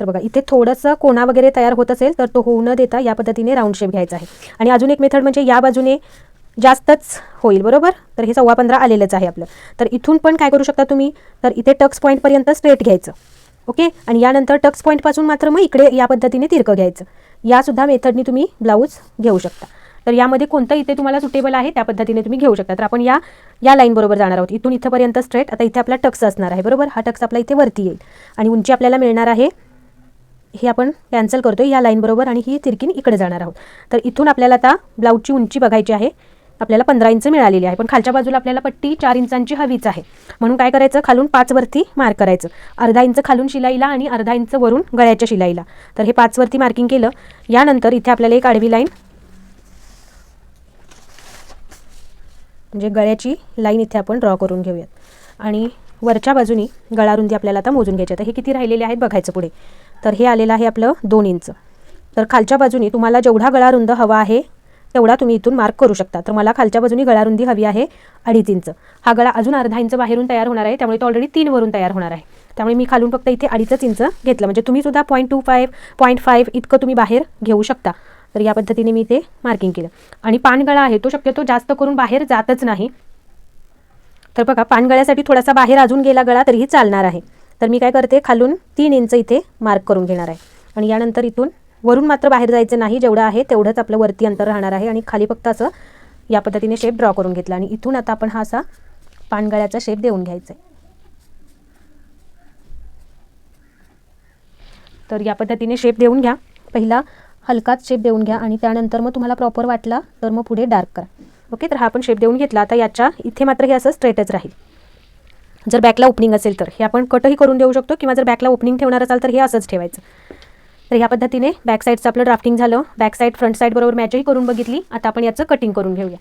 तर बघा इथे थोडंसं कोणा वगैरे तयार होत असेल तर तो होऊ न देता या पद्धतीने राऊंड शेप घ्यायचा आहे. आणि अजून एक मेथड म्हणजे या बाजूने जास्तच होईल, बरोबर. तर हे 15.25 आलेलंच आहे आपलं. तर इथून पण काय करू शकता तुम्ही, तर इथे टक्स पॉईंटपर्यंत स्ट्रेट घ्यायचं. ओके. आणि यानंतर टक्स पॉईंटपासून मात्र मग इकडे या पद्धतीने तिरकं घ्यायचं. यासुद्धा मेथडनी तुम्ही ब्लाऊज घेऊ शकता. तर यामध्ये कोणतं इथे तुम्हाला सुटेबल आहे त्या पद्धतीने तुम्ही घेऊ शकता. तर आपण या लाईन बरोबर जाणार आहोत, इथून इथंपर्यंत स्ट्रेट. आता इथे आपला टक्स असणार आहे, बरोबर. हा टक्स आपला इथे वरती येईल आणि उंची आपल्याला मिळणार आहे, हे आपण कॅन्सल करतोय या लाईन बरोबर आणि ही तिरकीन इकडे जाणार आहोत. तर इथून आपल्याला आता ब्लाऊजची उंची बघायची आहे. आपल्याला 15 इंच मिळालेली आहे, पण खालच्या बाजूला आपल्याला पट्टी 4 इंचांची हवीच आहे. म्हणून काय करायचं, खालून 5 वरती मार्क करायचं. अर्धा इंच खालून शिलाईला आणि अर्धा इंच वरून गळ्याच्या शिलाईला. तर हे 5 वरती मार्किंग केलं. यानंतर इथे आपल्याला एक आडवी लाईन, म्हणजे गळ्याची लाईन इथे आपण ड्रॉ करून घेऊयात आणि वरच्या बाजूनी गळारुंदी आपल्याला आता मोजून घ्यायची. तर हे किती राहिलेले आहेत बघायचं पुढे. तर हे आलेलं आहे आपलं 2 इंच. तर खालच्या बाजूनी तुम्हाला जेवढा गळारुंद हवा आहे तेवढा तुम्ही इथून मार्क करू शकता. तर मला खालच्या बाजूनी गळारुंदी हवी आहे 2.5 इंच. हा गळा अजून अर्धा इंच बाहेरून तयार होणार आहे, त्यामुळे तो ऑलरेडी 3 वरून तयार होणार आहे. त्यामुळे मी खालून फक्त इथे 2.5 इंच घेतलं. म्हणजे तुम्ही सुद्धा 0.25 0.5 इतकं तुम्ही बाहेर घेऊ शकता. तर या पद्धतीने मी ते मार्किंग केलं. आणि पानगळा आहे तो शक्यतो जास्त करून बाहेर जातच नाही. तर बघा पानगळ्यासाठी थोडासा बाहेर अजून गेला गळा तरीही चालणार आहे. तर मी काय करते, खालून 3 इंच इथे मार्क करून घेणार आहे आणि यानंतर इथून वरून मात्र बाहेर जायचं नाही, जेवढं आहे तेवढंच आपलं वरती अंतर राहणार आहे. आणि खाली फक्त असं या पद्धतीने शेप ड्रॉ करून घेतला आणि इथून आता आपण हा असा पानगळ्याचा शेप देऊन घ्यायचा आहे. तर या पद्धतीने शेप देऊन घ्या. पहिला हलकाच शेप देऊन घ्या आणि त्यानंतर मग तुम्हाला प्रॉपर वाटला तर मग पुढे डार्क करा. ओके, तर हा आपण शेप देऊन घेतला. आता याच्या इथे मात्र हे असं स्ट्रेटच राहील. जर बॅकला ओपनिंग असेल तर हे आपण कटही करून देऊ शकतो, किंवा जर बॅकला ओपनिंग ठेवणार असाल तर हे असंच ठेवायचं. तर ह्या पद्धतीने बॅक साईडचं आपलं ड्राफ्टिंग झालं. बॅक साईड फ्रंट साईड बरोबर मॅचही करून बघितली. आता आपण याचं कटिंग करून घेऊया.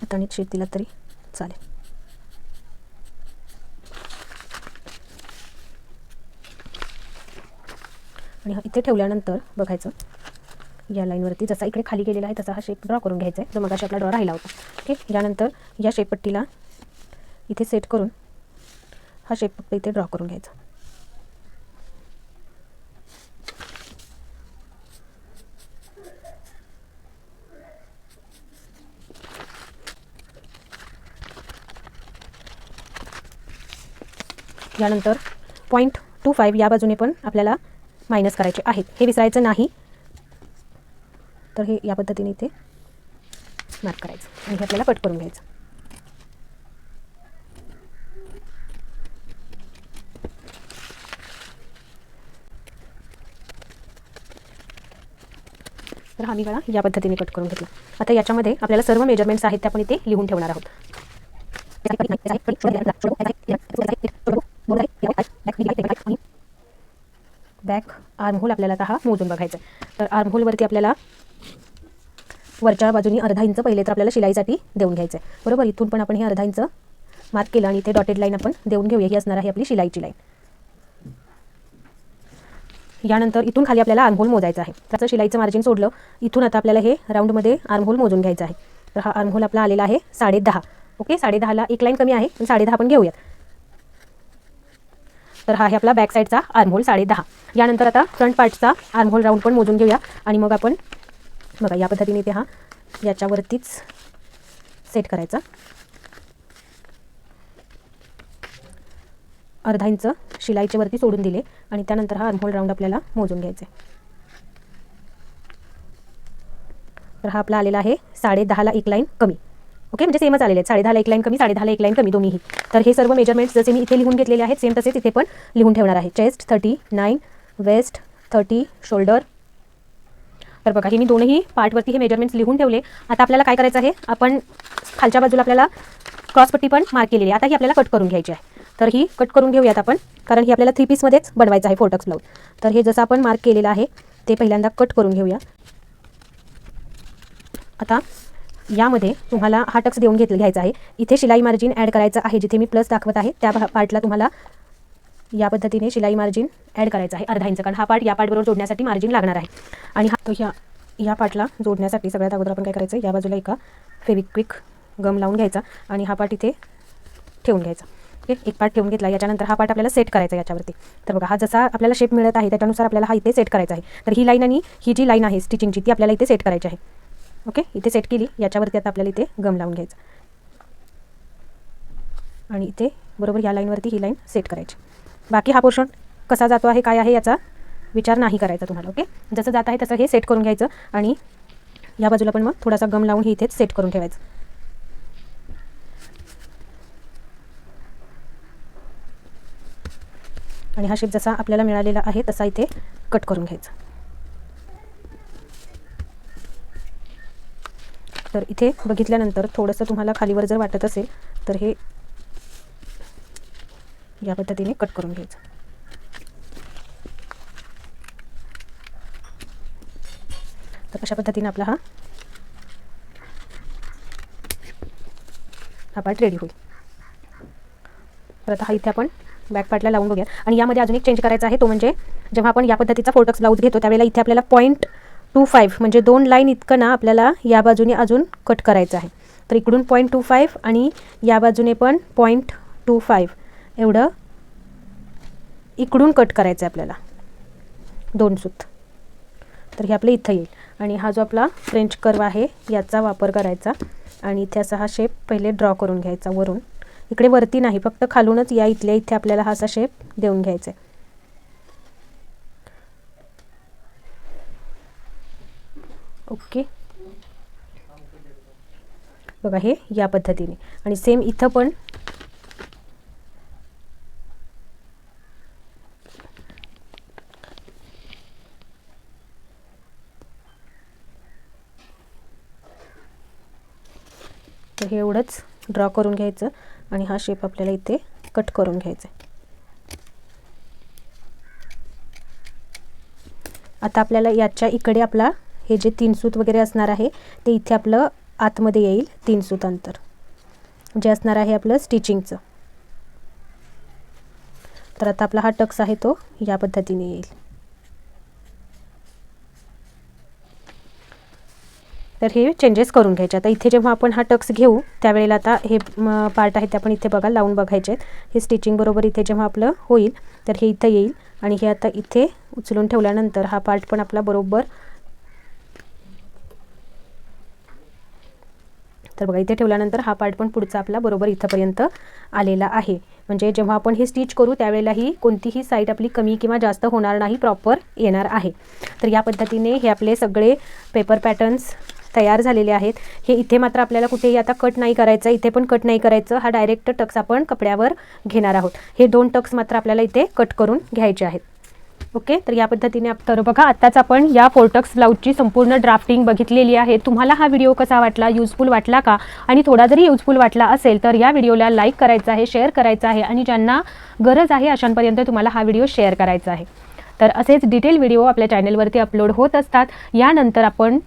आता नीट शेप दिला तरी चालेल. आणि इथे ठेवल्यानंतर बघायचं या लाईनवरती जसा इकडे खाली गेलेला आहे तसा हा शेप ड्रॉ करून घ्यायचा आहे, जो मगाशी आपला ड्रॉ राहिला होता. ओके, यानंतर या शेप पट्टीला इथे सेट करून हा शेप फक्त इथे ड्रॉ करून घ्यायचा. यानंतर 0.25 या बाजूने पण आपल्याला मायनस करायचे आहेत, हे विसरायचं नाही. तर हे या पद्धतीने इथे मार्क करायचं आणि हे आपल्याला कट करून घ्यायचं. तर हा मी गळा या पद्धतीने कट करून घेतला. आता याच्यामध्ये आपल्याला सर्व मेजरमेंट्स आहेत ते आपण इथे लिहून ठेवणार आहोत. बॅक आर्महोल आपल्याला आता हा मोजून बघायचा आहे. तर आर्महोलवरती आपल्याला वरच्या बाजूनी अर्धा इंच पहिले तर आपल्याला शिलाईसाठी देऊन घ्यायचं आहे. बरोबर, इथून पण आपण हे अर्धा इंच मार्क केलं आणि इथे डॉटेड लाईन आपण देऊन घेऊया. ही असणार आहे आपली शिलाईची लाईन. यानंतर इथून खाली आपल्याला आर्महोल मोजायचं आहे. त्याचं शिलाईचं मार्जिन सोडलं. इथून आता आपल्याला हे राऊंडमध्ये आर्महोल मोजून घ्यायचं आहे. तर हा आर्महोल आपला आलेला आहे 10.5. ओके, 10.5ला एक लाईन कमी आहे, पण 10.5 आपण घेऊयात. तर हा आहे आपला बॅक साईडचा आर्महोल 10.5. यानंतर आता फ्रंट पार्टचा आर्महोल राऊंड पण मोजून घेऊया. आणि मग आपण बघा या पद्धतीने ते हा याच्यावरतीच सेट करायचा. अर्धा इंच शिलाईच्या वरती सोडून दिले आणि त्यानंतर हा आर्महोल राऊंड आपल्याला मोजून घ्यायचा आहे. तर हा आपला आलेला आहे 10.5ला एक लाईन कमी. ओके, म्हणजे सेमच आलेले आहेत. 10.5ला एक लाईन कमी, 10.5ला एक लाईन कमी दोन्हीही. तर हे सर्व मेजरमेंट्स जसे मी इथे लिहून घेतलेले आहेत सेम तसेच इथे पण लिहून ठेवणार आहे. Chest 39, waist 30, shoulder. तर बघा हे मी दोनही पार्टवरती हे मेजरमेंट्स लिहून ठेवले. आता आपल्याला काय करायचं आहे, आपण खालच्या बाजूला आपल्याला क्रॉसपट्टी पण मार्क केलेली आहे. आता ही आपल्याला कट करून घ्यायची आहे. तर ही कट करून घेऊयात आपण, कारण ही आपल्याला 3 पीसमध्येच बनवायचं आहे 4 टक्स ब्लाऊज. तर हे जसं आपण मार्क केलेलं आहे ते पहिल्यांदा कट करून घेऊया. आता यामध्ये तुम्हाला हा टक्स देऊन घ्यायचा आहे. इथे शिलाई मार्जिन ॲड करायचं आहे. जिथे मी प्लस दाखवत आहे त्या पार्टला तुम्हाला या पद्धतीने शिलाई मार्जिन ॲड करायचं आहे अर्धा इंच, कारण हा पार्ट या पार्टबरोबर जोडण्यासाठी मार्जिन लागणार आहे. आणि हा या पार्टला जोडण्यासाठी सगळ्यात अगोदर आपण काय करायचं, या बाजूला एका फेविक्विक गम लावून घ्यायचा आणि हा पार्ट इथे ठेवून घ्यायचा. ओके, एक पार्ट ठेवून घेतला. याच्यानंतर हा पार्ट आपल्याला सेट करायचा याच्यावरती. तर बघा हा जसा आपल्याला शेप मिळत आहे त्याच्यानुसार आपल्याला हा इथे सेट करायचा आहे. तर ही लाईन आणि ही जी लाईन आहे स्टिचिंगची ती आपल्याला इथे सेट करायची आहे. ओके, इथे सेट केली. याच्यावरती आता आपल्याला इथे गम लावून घ्यायचा आणि इथे बरोबर या लाईनवरती ही लाईन सेट करायची. बाकी हा पोर्शन कसा जातो आहे काय आहे याचा विचार नाही करायचा तुम्हाला. ओके, जसं जात आहे तसं हे सेट करून घ्यायचं आणि या बाजूला पण मग थोडासा गम लावून हे इथेच सेट करून ठेवायचं. आणि हा शेप जसा आपल्याला मिळालेला आहे तसा इथे कट करून घ्यायचा. तर इथे बघितल्यानंतर थोडंसं तुम्हाला खालीवर जर वाटत असेल तर हे या पद्धतीने कट करून घ्यायचं. तर अशा पद्धतीने आपला हा पार्ट रेडी होईल. तर आता हा इथे आपण बॅक पार्टला लावून बघूया. आणि यामध्ये अजून एक चेंज करायचा आहे, तो म्हणजे जेव्हा आपण या पद्धतीचा 4 टक्स ब्लाऊज घेतो त्यावेळेला इथे आपल्याला 0.25 म्हणजे 2 लाईन इतकं ना आपल्याला या बाजूने अजून कट करायचं आहे. तर इकडून 0.25 आणि या बाजूने पण 0.25 एवढं इकडून कट करायचं आहे आपल्याला 2 सूत. तर हे आपलं इथं येईल. आणि हा जो आपला फ्रेंच कर्व आहे याचा वापर करायचा आणि इथे असा हा शेप पहिले ड्रॉ करून घ्यायचा वरून. इकडे वरती नाही, फक्त खालूनच या इथल्या इथे आपल्याला हा असा शेप देऊन घ्यायचा आहे. ओके, बघा हे या पद्धतीने. आणि सेम इथं पण तर हे एवढंच ड्रॉ करून घ्यायचं आणि हा शेप आपल्याला इथे कट करून घ्यायचा. आता आपल्याला याच्या इकडे आपला हे जे 3 सूत वगैरे असणार आहे ते इथे आपलं आतमध्ये येईल. 3 सूत अंतर जे असणार आहे आपलं स्टिचिंगचं. तर आता आपला हा टक्स आहे तो या पद्धतीने येईल. तर हे चेंजेस करून घ्यायचे. आता इथे जेव्हा आपण हा टक्स घेऊ त्यावेळेला आता हे पार्ट आहेत ते आपण इथे बघा लावून बघायचे आहेत. हे स्टिचिंग बरोबर इथे जेव्हा आपलं होईल तर हे इथं येईल आणि हे आता इथे उचलून ठेवल्यानंतर हा पार्ट पण आपला बरोबर, तर बघा इथे ठेवल्यानंतर हा पार्ट पण पुढचा आपला बरोबर इथंपर्यंत आलेला आहे. म्हणजे जेव्हा आपण हे स्टिच करू त्यावेळेलाही कोणतीही साईड आपली कमी किंवा जास्त होणार नाही, प्रॉपर येणार आहे. तर या पद्धतीने हे आपले सगळे पेपर पॅटर्न्स तयार झालेले आहेत. हे इथे मात्र आपल्याला कुठेही आता कट नाही करायचं, इथे पण कट नाही करायचं. हा डायरेक्ट टक्स आपण कपड्यावर घेणार आहोत. हे 2 टक्स मात्र आपल्याला इथे कट करून घ्यायचे आहेत. ओके, तर या पद्धतीने तर बघा आत्ताच आपण या 4 टक्स ब्लाऊजची संपूर्ण ड्राफ्टिंग बघितलेली आहे. तुम्हाला हा व्हिडिओ कसा वाटला, युजफुल वाटला का? आणि थोडा जरी युजफुल वाटला असेल तर या व्हिडिओला लाईक करायचं आहे, शेअर करायचं आहे आणि ज्यांना गरज आहे अशांपर्यंत तुम्हाला हा व्हिडिओ शेअर करायचा आहे. तर असेच डिटेल व्हिडिओ आपल्या चॅनलवरती अपलोड होत असतात. यानंतर आपण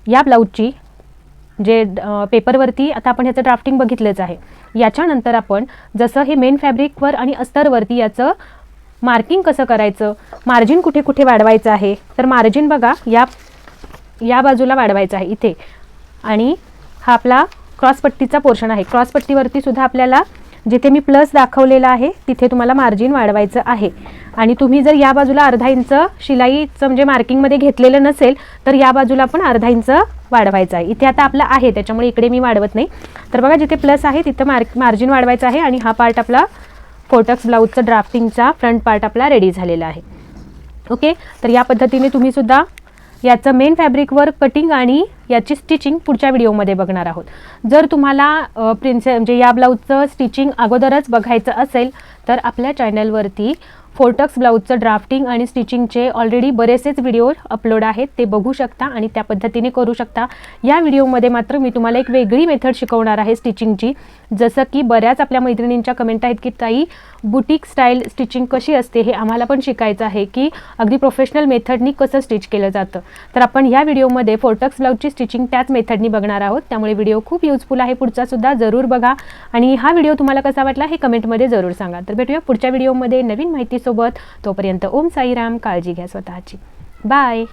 या ब्लाऊजची जे पेपरवरती आता आपण ह्याचं ड्राफ्टिंग बघितलंच आहे. याच्यानंतर आपण जसं हे मेन फॅब्रिकवर आणि अस्तरवरती याचं मार्किंग कसं करायचं, मार्जिन कुठे कुठे वाढवायचं आहे. तर मार्जिन बघा या बाजूला वाढवायचं आहे इथे, आणि हा आपला क्रॉसपट्टीचा पोर्शन आहे. क्रॉसपट्टीवरती सुद्धा आपल्याला जिथे मी प्लस दाखवलेला आहे तिथे तुम्हाला मार्जिन वाढवायचं आहे. आणि तुम्ही जर या बाजूला अर्धा इंच शिलाईचं म्हणजे मार्किंगमध्ये घेतलेलं नसेल तर या बाजूला पण अर्धा इंच वाढवायचं आहे. इथे आता आपलं आहे त्याच्यामुळे इकडे मी वाढवत नाही. तर बघा जिथे प्लस आहे तिथं मार्जिन वाढवायचं आहे. आणि हा पार्ट आपला 4 टक्स ब्लाऊजचा ड्राफ्टिंगचा फ्रंट पार्ट आपला रेडी झालेला आहे. ओके, तर या पद्धतीने तुम्ही सुद्धा याचं मेन फॅब्रिकवर कटिंग आणि याची स्टिचिंग पुढच्या व्हिडिओमध्ये बघणार आहोत. जर तुम्हाला म्हणजे या ब्लाऊजचं स्टिचिंग अगोदरच बघायचं असेल तर आपल्या चॅनलवरती 4 टक्स ब्लाऊजचं ड्राफ्टिंग आणि स्टिचिंगचे ऑलरेडी बरेचसेच व्हिडिओ अपलोड आहेत, ते बघू शकता आणि त्या पद्धतीने करू शकता. या व्हिडिओमध्ये मात्र मी तुम्हाला एक वेगळी मेथड शिकवणार आहे स्टिचिंगची. जसं की बऱ्याच आपल्या मैत्रिणींच्या कमेंट आहेत की ताई बुटीक स्टाईल स्टिचिंग कशी असते हे आम्हाला पण शिकायचं आहे, की अगदी प्रोफेशनल मेथडनी कसं स्टिच केलं जातं. तर आपण या व्हिडिओमध्ये 4 टक्स ब्लाऊजची स्टिचिंग त्याच मेथडनी बघणार आहोत. त्यामुळे व्हिडिओ खूप युजफुल आहे, पुढचा सुद्धा जरूर बघा. आणि हा व्हिडिओ तुम्हाला कसा वाटला हे कमेंटमध्ये जरूर सांगा. तर भेटूया पुढच्या व्हिडिओमध्ये नवीन माहितीसोबत. तोपर्यंत ओम साईराम. काळजी घ्या स्वतःची. बाय.